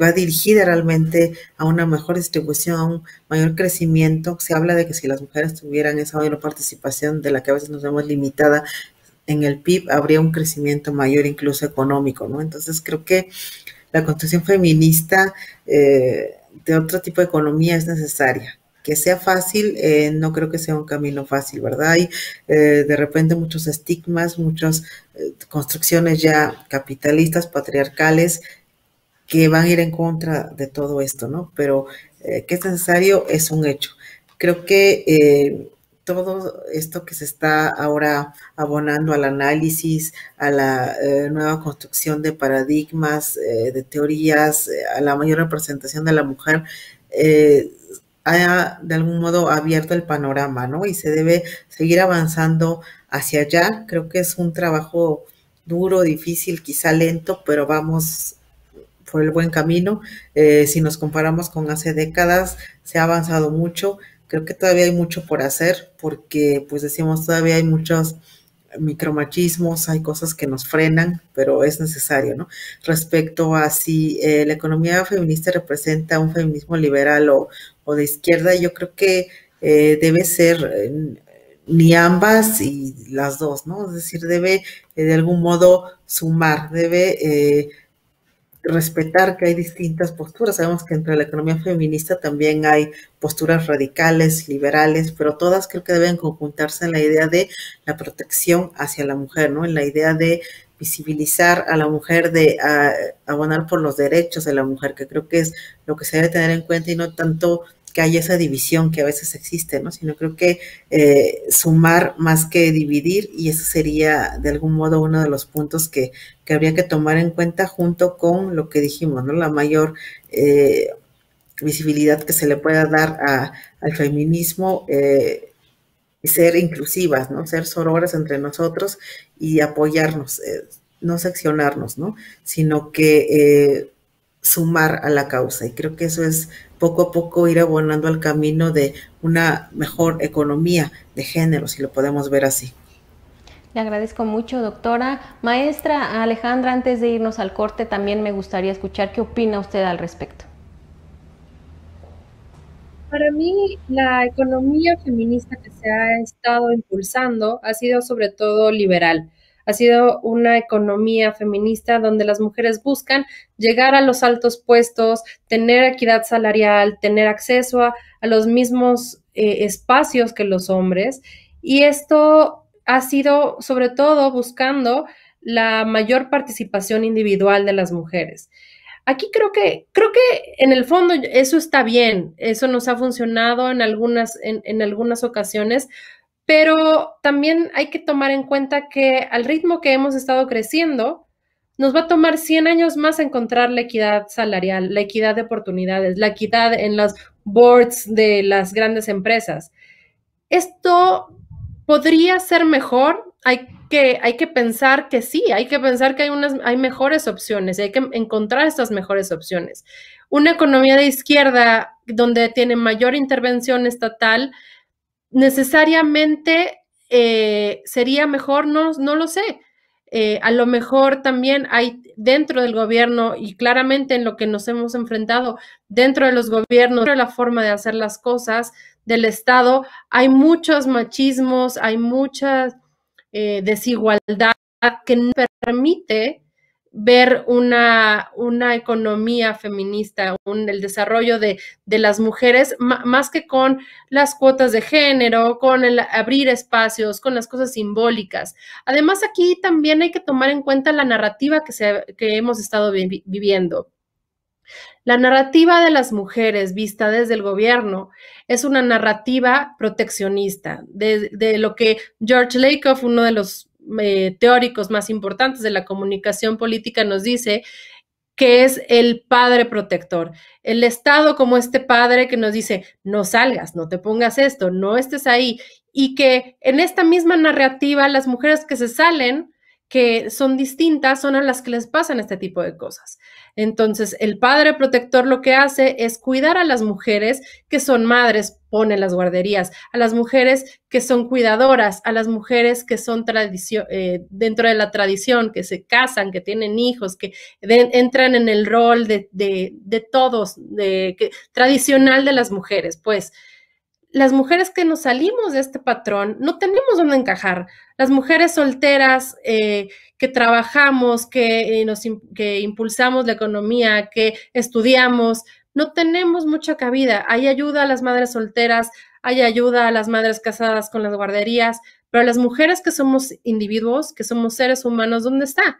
va dirigida realmente a una mejor distribución, a un mayor crecimiento. Se habla de que si las mujeres tuvieran esa mayor participación de la que a veces nos vemos limitada en el PIB, habría un crecimiento mayor incluso económico, ¿no? Entonces creo que la construcción feminista de otro tipo de economía es necesaria. Que sea fácil, no creo que sea un camino fácil, ¿verdad? Hay de repente muchos estigmas, muchas construcciones ya capitalistas, patriarcales, que van a ir en contra de todo esto, ¿no? Pero que es necesario es un hecho. Creo que todo esto que se está ahora abonando al análisis, a la nueva construcción de paradigmas, de teorías, a la mayor representación de la mujer, haya de algún modo abierto el panorama, ¿no? Y se debe seguir avanzando hacia allá. Creo que es un trabajo duro, difícil, quizá lento, pero vamos por el buen camino. Si nos comparamos con hace décadas, se ha avanzado mucho. Creo que todavía hay mucho por hacer porque, pues decimos, todavía hay muchos micromachismos, hay cosas que nos frenan, pero es necesario, ¿no? Respecto a si la economía feminista representa un feminismo liberal o de izquierda, yo creo que debe ser ni ambas y las dos, ¿no? Es decir, debe de algún modo sumar, debe respetar que hay distintas posturas. Sabemos que entre la economía feminista también hay posturas radicales, liberales, pero todas creo que deben conjuntarse en la idea de la protección hacia la mujer, ¿no? En la idea de visibilizar a la mujer, de abonar por los derechos de la mujer, que creo que es lo que se debe tener en cuenta y no tanto que haya esa división que a veces existe, ¿no? Sino creo que sumar más que dividir, y ese sería de algún modo uno de los puntos que habría que tomar en cuenta junto con lo que dijimos, ¿no? La mayor visibilidad que se le pueda dar al feminismo, ser inclusivas, ¿no? Ser sororas entre nosotros y apoyarnos, no seccionarnos, ¿no? Sino que sumar a la causa. Y creo que eso es poco a poco ir abonando al camino de una mejor economía de género, si lo podemos ver así. Le agradezco mucho, doctora. Maestra Alejandra, antes de irnos al corte, también me gustaría escuchar qué opina usted al respecto. Para mí, la economía feminista que se ha estado impulsando ha sido sobre todo liberal. Ha sido una economía feminista donde las mujeres buscan llegar a los altos puestos, tener equidad salarial, tener acceso a los mismos espacios que los hombres. Y esto ha sido sobre todo buscando la mayor participación individual de las mujeres. Aquí creo que en el fondo eso está bien, eso nos ha funcionado en algunas ocasiones, pero también hay que tomar en cuenta que al ritmo que hemos estado creciendo, nos va a tomar 100 años más encontrar la equidad salarial, la equidad de oportunidades, la equidad en los boards de las grandes empresas. Esto podría ser mejor. Hay que pensar que sí, hay que pensar que hay mejores opciones y hay que encontrar estas mejores opciones. Una economía de izquierda donde tiene mayor intervención estatal necesariamente sería mejor, no lo sé. A lo mejor también hay dentro del gobierno y claramente en lo que nos hemos enfrentado dentro de los gobiernos, dentro de la forma de hacer las cosas del Estado, hay muchos machismos, hay mucha desigualdad que no permite ver una economía feminista, el desarrollo de las mujeres, más que con las cuotas de género, con el abrir espacios, con las cosas simbólicas. Además, aquí también hay que tomar en cuenta la narrativa que hemos estado viviendo. La narrativa de las mujeres vista desde el gobierno es una narrativa proteccionista, de lo que George Lakoff, uno de los teóricos más importantes de la comunicación política, nos dice que es el padre protector. El Estado como este padre que nos dice, no salgas, no te pongas esto, no estés ahí. Y que en esta misma narrativa, las mujeres que se salen, que son distintas, son a las que les pasan este tipo de cosas. Entonces, el padre protector lo que hace es cuidar a las mujeres que son madres, pone las guarderías, a las mujeres que son cuidadoras, a las mujeres que son dentro de la tradición, que se casan, que tienen hijos, que entran en el rol de todos, tradicional de las mujeres. Pues las mujeres que nos salimos de este patrón no tenemos dónde encajar. Las mujeres solteras que trabajamos, que impulsamos la economía, que estudiamos, no tenemos mucha cabida. Hay ayuda a las madres solteras, hay ayuda a las madres casadas con las guarderías, pero las mujeres que somos individuos, que somos seres humanos, ¿dónde está?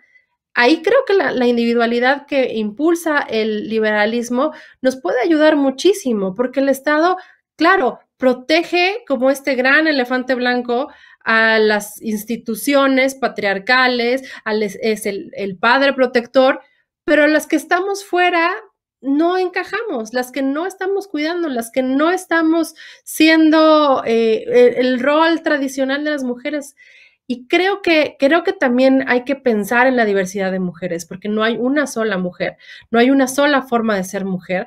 Ahí creo que la individualidad que impulsa el liberalismo nos puede ayudar muchísimo, porque el Estado, claro, protege como este gran elefante blanco a las instituciones patriarcales, es el padre protector, pero las que estamos fuera no encajamos, las que no estamos cuidando, las que no estamos siendo el rol tradicional de las mujeres. Y creo que también hay que pensar en la diversidad de mujeres, porque no hay una sola mujer, no hay una sola forma de ser mujer,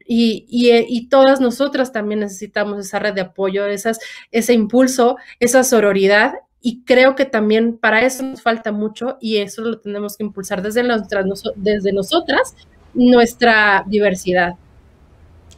y todas nosotras también necesitamos esa red de apoyo, ese impulso, esa sororidad, y creo que también para eso nos falta mucho, y eso lo tenemos que impulsar desde nosotras, nuestra diversidad.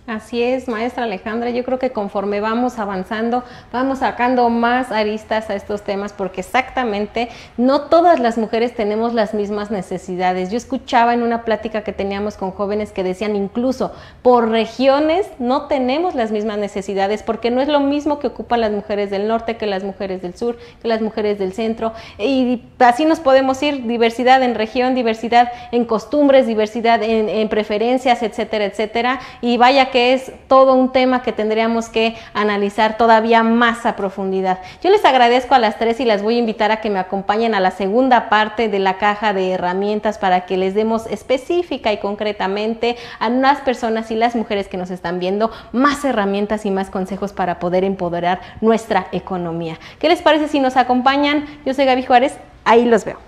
Así es, maestra Alejandra, yo creo que conforme vamos avanzando, vamos sacando más aristas a estos temas, porque exactamente no todas las mujeres tenemos las mismas necesidades. Yo escuchaba en una plática que teníamos con jóvenes que decían incluso por regiones no tenemos las mismas necesidades, porque no es lo mismo que ocupan las mujeres del norte que las mujeres del sur, que las mujeres del centro, y así nos podemos ir, diversidad en región, diversidad en costumbres, diversidad en preferencias, etcétera, etcétera, y vaya que es todo un tema que tendríamos que analizar todavía más a profundidad. Yo les agradezco a las tres y las voy a invitar a que me acompañen a la segunda parte de la caja de herramientas para que les demos específica y concretamente a las personas y las mujeres que nos están viendo más herramientas y más consejos para poder empoderar nuestra economía. ¿Qué les parece si nos acompañan? Yo soy Gaby Juárez, ahí los veo.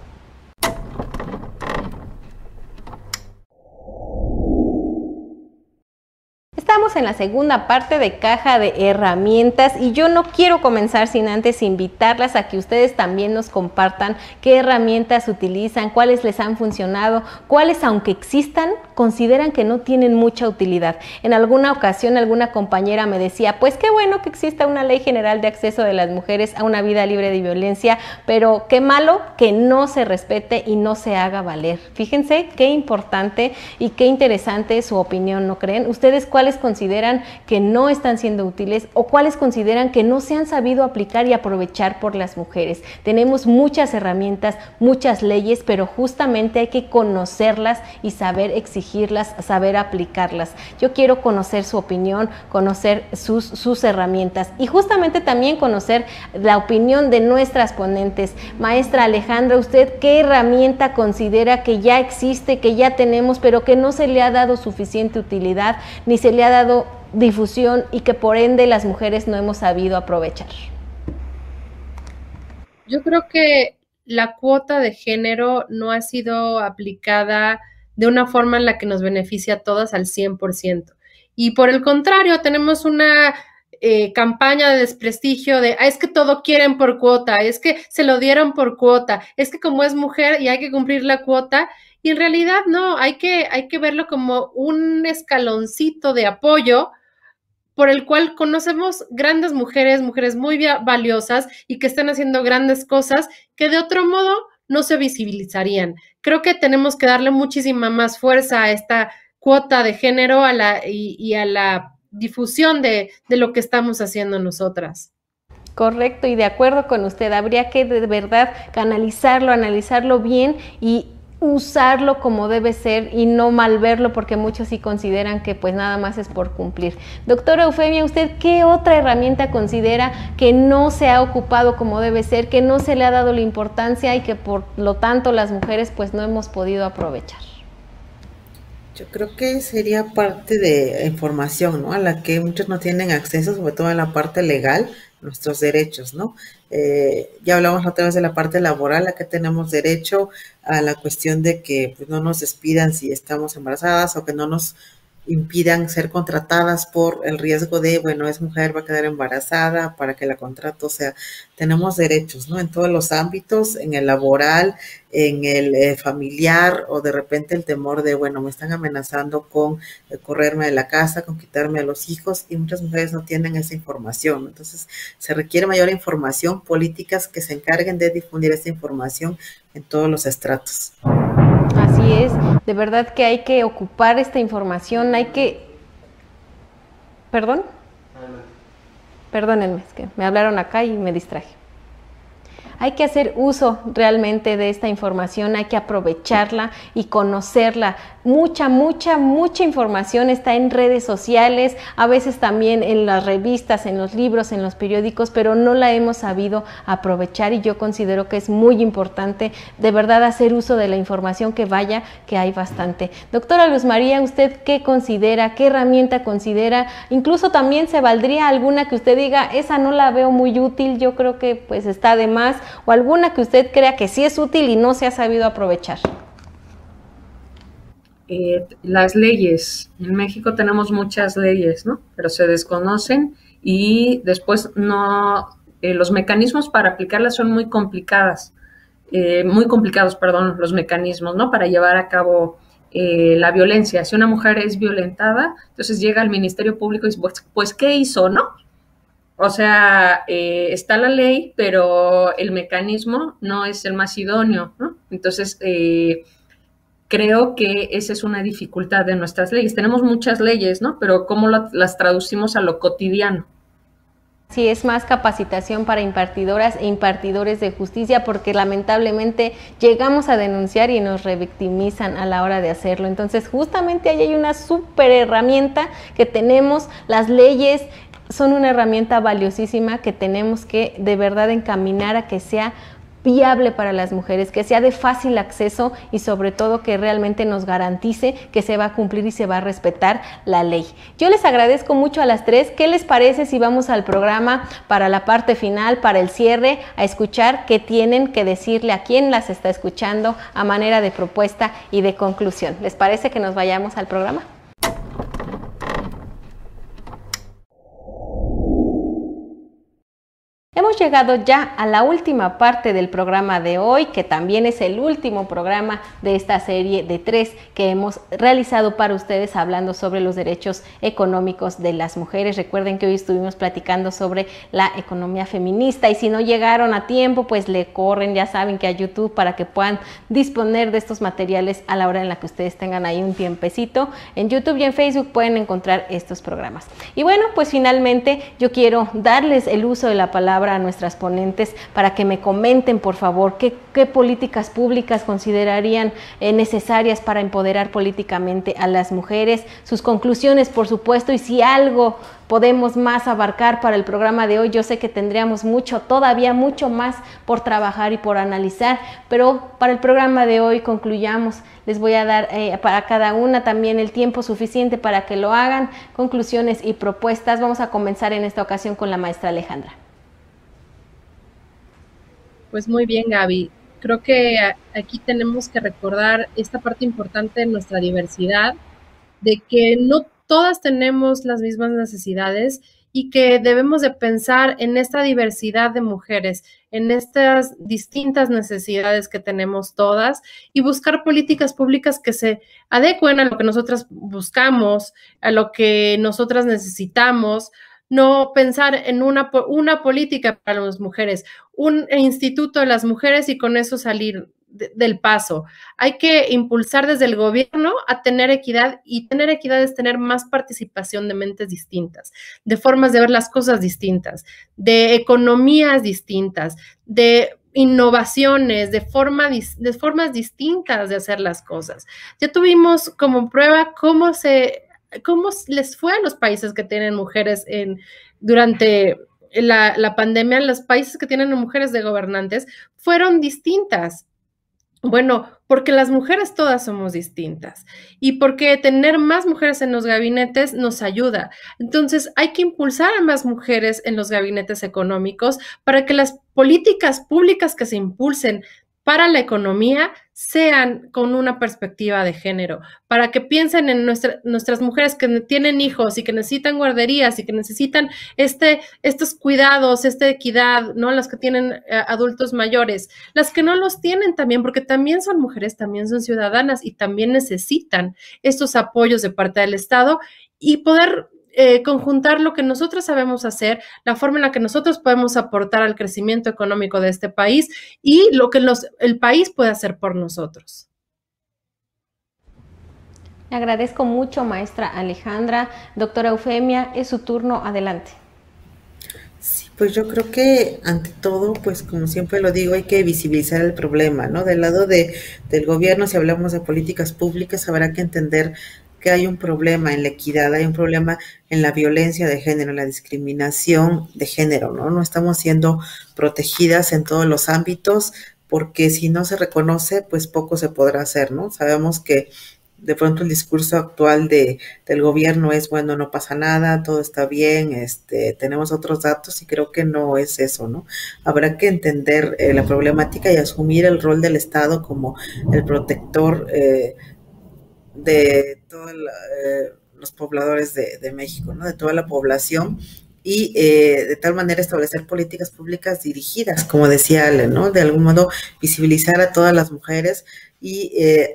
Estamos en la segunda parte de caja de herramientas y yo no quiero comenzar sin antes invitarlas a que ustedes también nos compartan qué herramientas utilizan, cuáles les han funcionado, cuáles aunque existan consideran que no tienen mucha utilidad. En alguna ocasión alguna compañera me decía, pues qué bueno que exista una ley general de acceso de las mujeres a una vida libre de violencia, pero qué malo que no se respete y no se haga valer. Fíjense qué importante y qué interesante su opinión, ¿no creen? ¿Ustedes cuáles consideran que no están siendo útiles o cuáles consideran que no se han sabido aplicar y aprovechar por las mujeres? Tenemos muchas herramientas, muchas leyes, pero justamente hay que conocerlas y saber exigirlas, saber aplicarlas. Yo quiero conocer su opinión, conocer sus herramientas y justamente también conocer la opinión de nuestras ponentes. Maestra Alejandra, ¿usted qué herramienta considera que ya existe, que ya tenemos, pero que no se le ha dado suficiente utilidad, ni se le ha dado difusión y que por ende las mujeres no hemos sabido aprovechar? Yo creo que la cuota de género no ha sido aplicada de una forma en la que nos beneficia a todas al 100%. Y por el contrario, tenemos una campaña de desprestigio de, es que todo quieren por cuota, es que se lo dieron por cuota, es que como es mujer y hay que cumplir la cuota. Y en realidad no, hay que verlo como un escaloncito de apoyo por el cual conocemos grandes mujeres muy valiosas y que están haciendo grandes cosas que de otro modo no se visibilizarían. Creo que tenemos que darle muchísima más fuerza a esta cuota de género y a la difusión de lo que estamos haciendo nosotras. Correcto, y de acuerdo con usted, habría que de verdad canalizarlo, analizarlo bien y usarlo como debe ser y no malverlo, porque muchos sí consideran que pues nada más es por cumplir. Doctora Eufemia, ¿usted qué otra herramienta considera que no se ha ocupado como debe ser, que no se le ha dado la importancia y que por lo tanto las mujeres pues no hemos podido aprovechar? Yo creo que sería parte de información, ¿no? A la que muchos no tienen acceso, sobre todo en la parte legal, nuestros derechos, ¿no? Ya hablamos otra vez de la parte laboral, a que tenemos derecho a la cuestión de que pues, no nos despidan si estamos embarazadas o que no nos impidan ser contratadas por el riesgo de, bueno, es mujer, va a quedar embarazada para que la contrato. O sea, tenemos derechos, ¿no? En todos los ámbitos, en el laboral, en el familiar, o de repente el temor de, bueno, me están amenazando con correrme de la casa, con quitarme a los hijos, y muchas mujeres no tienen esa información. Entonces, se requiere mayor información, políticas que se encarguen de difundir esta información en todos los estratos. Así es, de verdad que hay que ocupar esta información, hay que... ¿Perdón? Perdónenme, es que me hablaron acá y me distraje. Hay que hacer uso realmente de esta información, hay que aprovecharla y conocerla. Mucha información está en redes sociales, a veces también en las revistas, en los libros, en los periódicos, pero no la hemos sabido aprovechar y yo considero que es muy importante de verdad hacer uso de la información que hay bastante. Doctora Luz María, ¿usted qué considera? ¿Qué herramienta considera? Incluso también se valdría alguna que usted diga, esa no la veo muy útil, yo creo que pues está de más, o alguna que usted crea que sí es útil y no se ha sabido aprovechar. Las leyes. En México tenemos muchas leyes, ¿no? Pero se desconocen y después no, los mecanismos para aplicarlas son muy complicados, perdón, los mecanismos, ¿no? Para llevar a cabo la violencia. Si una mujer es violentada, entonces llega al Ministerio Público y dice, pues ¿qué hizo, no? O sea, está la ley, pero el mecanismo no es el más idóneo, ¿no? Entonces, creo que esa es una dificultad de nuestras leyes. Tenemos muchas leyes, ¿no? Pero ¿cómo las traducimos a lo cotidiano? Sí, es más capacitación para impartidoras e impartidores de justicia, porque lamentablemente llegamos a denunciar y nos revictimizan a la hora de hacerlo. Entonces, justamente ahí hay una súper herramienta que tenemos. Las leyes son una herramienta valiosísima que tenemos que de verdad encaminar a que sea viable para las mujeres, que sea de fácil acceso y sobre todo que realmente nos garantice que se va a cumplir y se va a respetar la ley. Yo les agradezco mucho a las tres. ¿Qué les parece si vamos al programa para la parte final, para el cierre, a escuchar qué tienen que decirle a quien las está escuchando a manera de propuesta y de conclusión? ¿Les parece que nos vayamos al programa? Hemos llegado ya a la última parte del programa de hoy, que también es el último programa de esta serie de 3 que hemos realizado para ustedes hablando sobre los derechos económicos de las mujeres. Recuerden que hoy estuvimos platicando sobre la economía feminista y si no llegaron a tiempo, pues le corren, ya saben que a YouTube para que puedan disponer de estos materiales a la hora en la que ustedes tengan ahí un tiempecito. En YouTube y en Facebook pueden encontrar estos programas. Y bueno, pues finalmente yo quiero darles el uso de la palabra a nuestras ponentes para que me comenten, por favor, qué políticas públicas considerarían necesarias para empoderar políticamente a las mujeres, sus conclusiones, por supuesto, y si algo podemos más abarcar para el programa de hoy. Yo sé que tendríamos todavía mucho más por trabajar y por analizar, pero para el programa de hoy concluyamos. Les voy a dar para cada una también el tiempo suficiente para que lo hagan, conclusiones y propuestas. Vamos a comenzar en esta ocasión con la maestra Alejandra. Pues muy bien, Gaby. Creo que aquí tenemos que recordar esta parte importante de nuestra diversidad, de que no todas tenemos las mismas necesidades y que debemos de pensar en esta diversidad de mujeres, en estas distintas necesidades que tenemos todas y buscar políticas públicas que se adecuen a lo que nosotras buscamos, a lo que nosotras necesitamos. No pensar en una política para las mujeres, un instituto de las mujeres y con eso salir del paso. Hay que impulsar desde el gobierno a tener equidad, y tener equidad es tener más participación de mentes distintas, de formas de ver las cosas distintas, de economías distintas, de innovaciones, de formas distintas de hacer las cosas. Ya tuvimos como prueba cómo les fue a los países que tienen mujeres durante la pandemia. Los países que tienen mujeres de gobernantes fueron distintas. Bueno, porque las mujeres todas somos distintas y porque tener más mujeres en los gabinetes nos ayuda. Entonces, hay que impulsar a más mujeres en los gabinetes económicos para que las políticas públicas que se impulsen para la economía sean con una perspectiva de género, para que piensen en nuestras mujeres que tienen hijos y que necesitan guarderías y que necesitan estos cuidados, esta equidad, ¿no? Las que tienen adultos mayores, las que no los tienen también, porque también son mujeres, también son ciudadanas y también necesitan estos apoyos de parte del Estado y poder conjuntar lo que nosotros sabemos hacer, la forma en la que nosotros podemos aportar al crecimiento económico de este país y lo que el país puede hacer por nosotros. Le agradezco mucho, maestra Alejandra. Doctora Eufemia, es su turno, adelante. Sí, pues yo creo que ante todo, pues como siempre lo digo, hay que visibilizar el problema, ¿no? Del lado del gobierno, si hablamos de políticas públicas, habrá que entender que hay un problema en la equidad, hay un problema en la violencia de género, en la discriminación de género, ¿no? No estamos siendo protegidas en todos los ámbitos, porque si no se reconoce, pues poco se podrá hacer, ¿no? Sabemos que de pronto el discurso actual del gobierno es, bueno, no pasa nada, todo está bien, tenemos otros datos, y creo que no es eso, ¿no? Habrá que entender la problemática y asumir el rol del Estado como el protector de todos los pobladores de México, ¿no? De toda la población, y de tal manera establecer políticas públicas dirigidas, como decía Ale, ¿no? De algún modo visibilizar a todas las mujeres y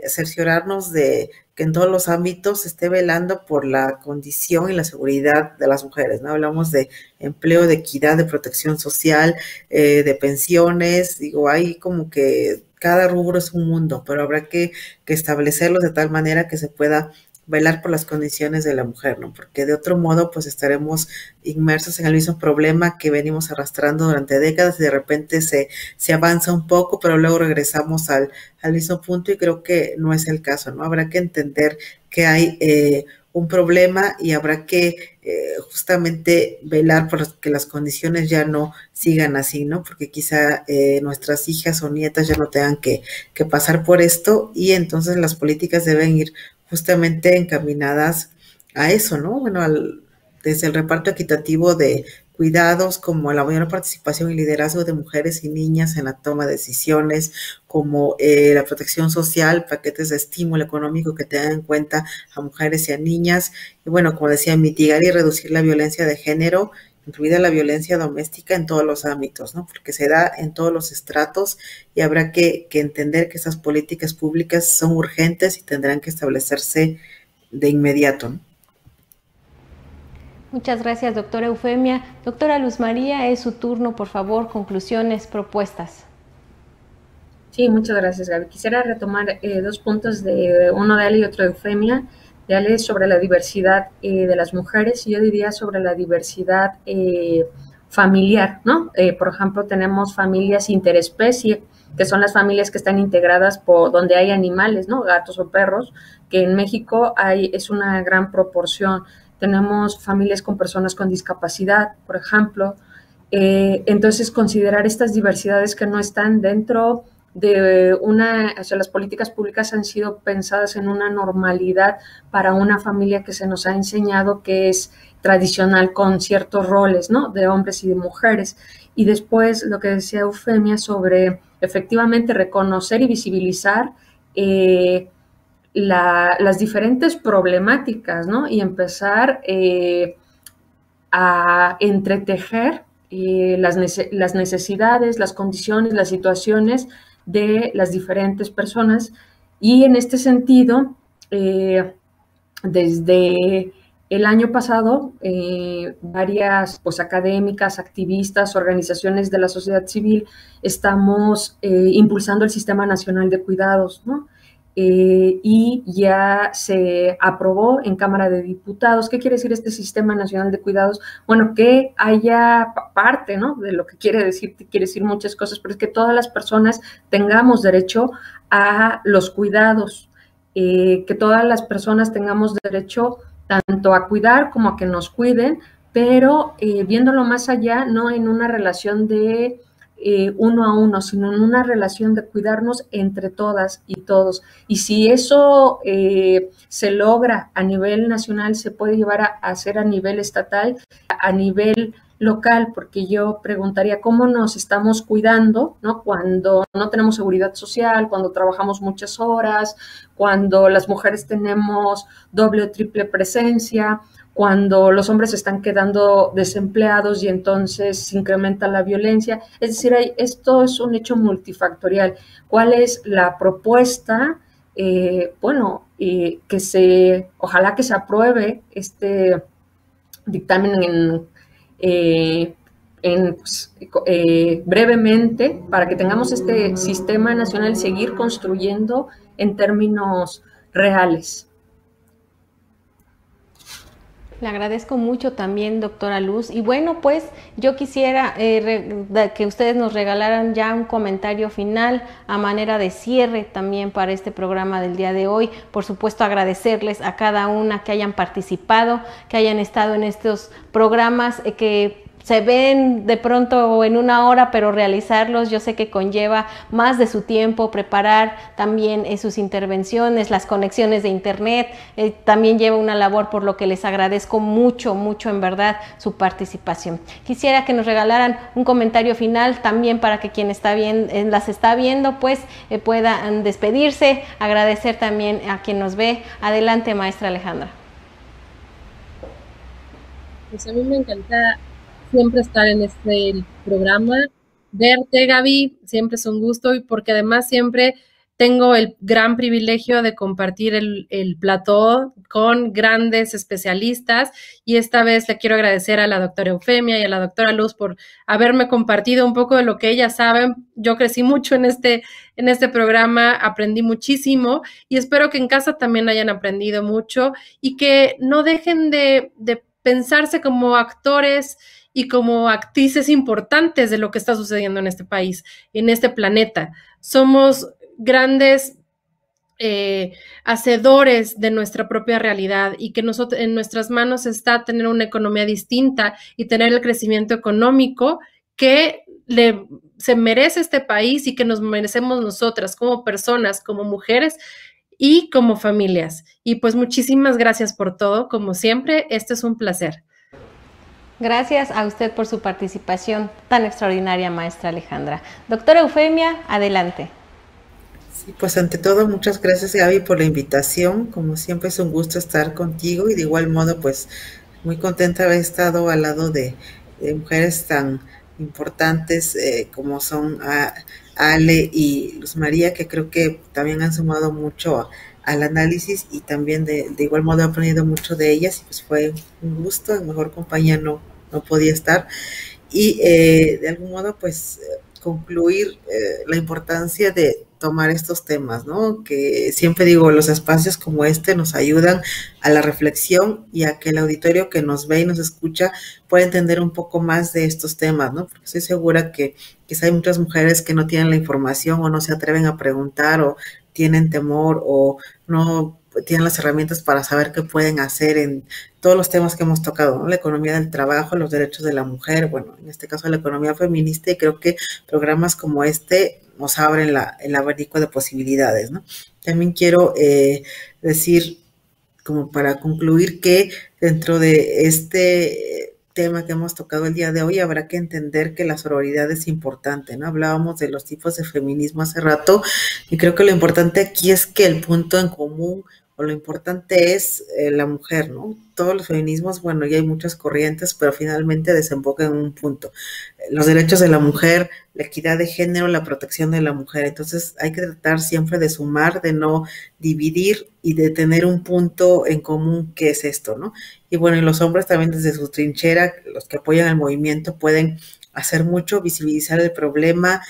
cerciorarnos de que en todos los ámbitos se esté velando por la condición y la seguridad de las mujeres, ¿no? Hablamos de empleo, de equidad, de protección social, de pensiones, digo, hay como que cada rubro es un mundo, pero habrá que establecerlos de tal manera que se pueda velar por las condiciones de la mujer, ¿no? Porque de otro modo, pues estaremos inmersos en el mismo problema que venimos arrastrando durante décadas, y de repente se avanza un poco, pero luego regresamos al mismo punto, y creo que no es el caso, ¿no? Habrá que entender que hay un problema, y habrá que justamente velar por que las condiciones ya no sigan así, ¿no? Porque quizá nuestras hijas o nietas ya no tengan que pasar por esto, y entonces las políticas deben ir justamente encaminadas a eso, ¿no? Bueno, desde el reparto equitativo de cuidados, como la mayor participación y liderazgo de mujeres y niñas en la toma de decisiones, como la protección social, paquetes de estímulo económico que tengan en cuenta a mujeres y a niñas, y bueno, como decía, mitigar y reducir la violencia de género, incluida la violencia doméstica, en todos los ámbitos, ¿no? Porque se da en todos los estratos, y habrá que entender que esas políticas públicas son urgentes y tendrán que establecerse de inmediato, ¿no? Muchas gracias, doctora Eufemia. Doctora Luz María, es su turno, por favor, conclusiones, propuestas. Sí, muchas gracias, Gaby. Quisiera retomar dos puntos, uno de Ale y otro de Eufemia. De Ale sobre la diversidad de las mujeres, y yo diría sobre la diversidad familiar, ¿no? Por ejemplo, tenemos familias interespecie, que son las familias que están integradas por donde hay animales, ¿no? Gatos o perros, que en México es una gran proporción. Tenemos familias con personas con discapacidad, por ejemplo. Entonces, considerar estas diversidades que no están dentro de o sea, las políticas públicas han sido pensadas en una normalidad para una familia que se nos ha enseñado que es tradicional, con ciertos roles, ¿no? De hombres y de mujeres. Y después lo que decía Eufemia sobre efectivamente reconocer y visibilizar las diferentes problemáticas, ¿no? Y empezar a entretejer las necesidades, las condiciones, las situaciones de las diferentes personas. Y en este sentido, desde el año pasado, varias académicas, activistas, organizaciones de la sociedad civil, estamos impulsando el Sistema Nacional de Cuidados, ¿no? Y ya se aprobó en Cámara de Diputados. ¿Qué quiere decir este Sistema Nacional de Cuidados? Bueno, que haya parte, ¿no? De lo que quiere decir muchas cosas, pero es que todas las personas tengamos derecho a los cuidados, que todas las personas tengamos derecho tanto a cuidar como a que nos cuiden, pero viéndolo más allá, no en una relación de uno a uno, sino en una relación de cuidarnos entre todas y todos. Y si eso se logra a nivel nacional, se puede llevar a hacer a nivel estatal, a nivel local, porque yo preguntaría cómo nos estamos cuidando, ¿no? Cuando no tenemos seguridad social, cuando trabajamos muchas horas, cuando las mujeres tenemos doble o triple presencia, cuando los hombres están quedando desempleados y entonces se incrementa la violencia. Es decir, esto es un hecho multifactorial. ¿Cuál es la propuesta? Ojalá que se apruebe este dictamen brevemente, para que tengamos este sistema nacional y seguir construyendo en términos reales. Le agradezco mucho también, doctora Luz. Y bueno, pues yo quisiera que ustedes nos regalaran ya un comentario final a manera de cierre también para este programa del día de hoy. Por supuesto, agradecerles a cada una que hayan participado, que hayan estado en estos programas, que se ven de pronto en una hora, pero realizarlos yo sé que conlleva más de su tiempo, preparar también sus intervenciones, las conexiones de internet, también lleva una labor, por lo que les agradezco mucho, mucho en verdad su participación. Quisiera que nos regalaran un comentario final también para que quien las está viendo pues puedan despedirse, agradecer también a quien nos ve. Adelante, maestra Alejandra. Pues a mí me encanta siempre estar en este programa, verte, Gaby, siempre es un gusto, y porque además siempre tengo el gran privilegio de compartir el plató con grandes especialistas, y esta vez le quiero agradecer a la doctora Eufemia y a la doctora Luz por haberme compartido un poco de lo que ellas saben. Yo crecí mucho en este programa, aprendí muchísimo, y espero que en casa también hayan aprendido mucho y que no dejen de pensarse como actores y como actrices importantes de lo que está sucediendo en este país, en este planeta. Somos grandes hacedores de nuestra propia realidad, y que en nuestras manos está tener una economía distinta y tener el crecimiento económico que se merece este país y que nos merecemos nosotras como personas, como mujeres y como familias. Y pues muchísimas gracias por todo. Como siempre, este es un placer. Gracias a usted por su participación tan extraordinaria, maestra Alejandra. Doctora Eufemia, adelante. Sí, pues ante todo, muchas gracias, Gaby, por la invitación. Como siempre es un gusto estar contigo, y de igual modo, pues muy contenta de haber estado al lado de mujeres tan importantes como son Ale y Luz María, que creo que también han sumado mucho al análisis, y también de igual modo he aprendido mucho de ellas, y pues fue un gusto. En mejor compañía no podía estar, y de algún modo pues concluir la importancia de tomar estos temas, ¿no? Que siempre digo, los espacios como este nos ayudan a la reflexión y a que el auditorio que nos ve y nos escucha pueda entender un poco más de estos temas, ¿no? Porque estoy segura que quizá hay muchas mujeres que no tienen la información, o no se atreven a preguntar, o tienen temor, o no tienen las herramientas para saber qué pueden hacer en todos los temas que hemos tocado, ¿no? La economía del trabajo, los derechos de la mujer, bueno, en este caso la economía feminista, y creo que programas como este nos abren el abanico de posibilidades, ¿no? También quiero decir, como para concluir, que dentro de este tema que hemos tocado el día de hoy, habrá que entender que la sororidad es importante, ¿no? Hablábamos de los tipos de feminismo hace rato, y creo que lo importante aquí es que el punto en común, o lo importante es la mujer, ¿no? Todos los feminismos, bueno, ya hay muchas corrientes, pero finalmente desembocan en un punto: los derechos de la mujer, la equidad de género, la protección de la mujer. Entonces hay que tratar siempre de sumar, de no dividir, y de tener un punto en común, que es esto, ¿no? Y bueno, y los hombres también desde su trinchera, los que apoyan el movimiento, pueden hacer mucho, visibilizar el problema,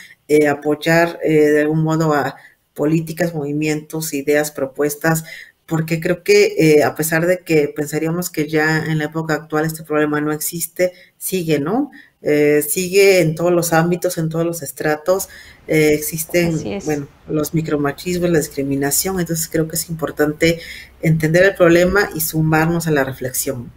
apoyar de algún modo a políticas, movimientos, ideas, propuestas, porque creo que a pesar de que pensaríamos que ya en la época actual este problema no existe, sigue, ¿no? Sigue en todos los ámbitos, en todos los estratos, existen, bueno, los micromachismos, la discriminación. Entonces creo que es importante entender el problema y sumarnos a la reflexión.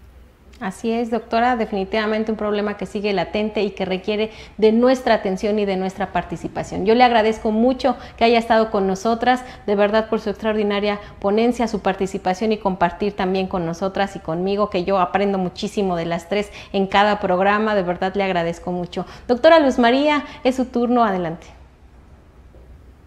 Así es, doctora, definitivamente un problema que sigue latente y que requiere de nuestra atención y de nuestra participación. Yo le agradezco mucho que haya estado con nosotras, de verdad, por su extraordinaria ponencia, su participación, y compartir también con nosotras y conmigo, que yo aprendo muchísimo de las tres en cada programa. De verdad le agradezco mucho. Doctora Luz María, es su turno, adelante.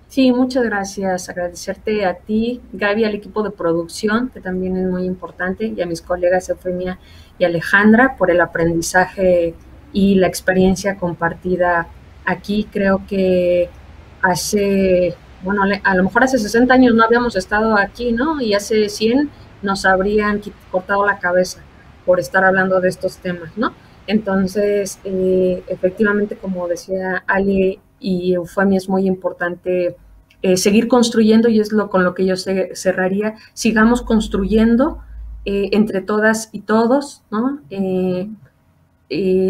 Sí, muchas gracias. Agradecerte a ti, Gaby, al equipo de producción, que también es muy importante, y a mis colegas Eufemia y Alejandra por el aprendizaje y la experiencia compartida aquí. Creo que a lo mejor hace 60 años no habíamos estado aquí, ¿no? Y hace 100 nos habrían cortado la cabeza por estar hablando de estos temas, ¿no? Entonces, efectivamente, como decía Ale y Eufemia, es muy importante seguir construyendo, y es con lo que yo cerraría: sigamos construyendo entre todas y todos, ¿no?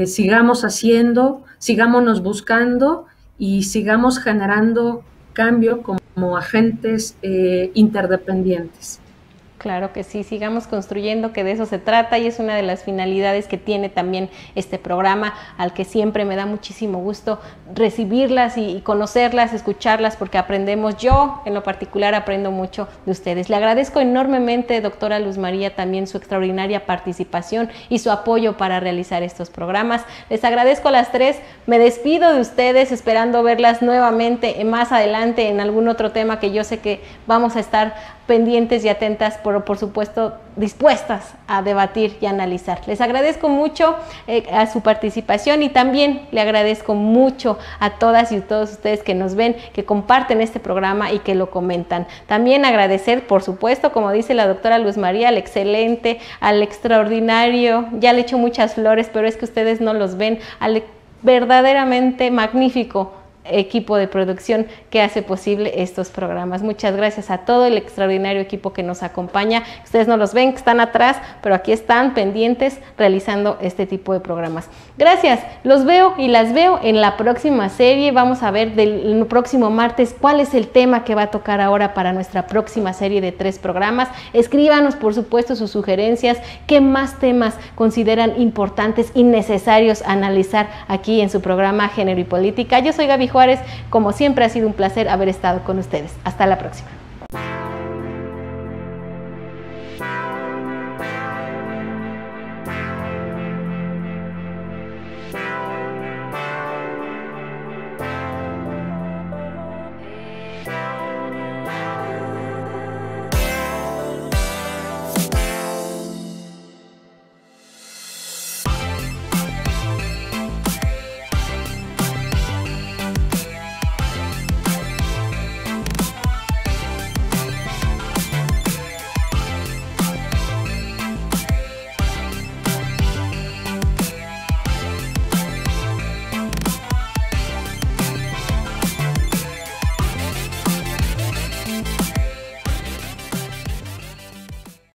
Sigamos haciendo, sigámonos buscando, y sigamos generando cambio como agentes interdependientes. Claro que sí, sigamos construyendo, que de eso se trata y es una de las finalidades que tiene también este programa, al que siempre me da muchísimo gusto recibirlas y conocerlas, escucharlas, porque aprendemos, yo en lo particular aprendo mucho de ustedes. Le agradezco enormemente, doctora Luz María, también su extraordinaria participación y su apoyo para realizar estos programas. Les agradezco a las tres, me despido de ustedes esperando verlas nuevamente más adelante en algún otro tema que yo sé que vamos a estar pendientes y atentas, por supuesto dispuestas a debatir y analizar. Les agradezco mucho a su participación y también le agradezco mucho a todas y todos ustedes que nos ven, que comparten este programa y que lo comentan. También agradecer, por supuesto, como dice la doctora Luz María, al excelente, al extraordinario, ya le echo muchas flores, pero es que ustedes no los ven, al verdaderamente magnífico equipo de producción que hace posible estos programas. Muchas gracias a todo el extraordinario equipo que nos acompaña. Ustedes no los ven, que están atrás, pero aquí están pendientes realizando este tipo de programas. Gracias, los veo y las veo en la próxima serie. Vamos a ver del próximo martes cuál es el tema que va a tocar ahora para nuestra próxima serie de 3 programas. Escríbanos, por supuesto, sus sugerencias, qué más temas consideran importantes y necesarios analizar aquí en su programa Género y Política. Yo soy Gaby Juárez, como siempre ha sido un placer haber estado con ustedes. Hasta la próxima.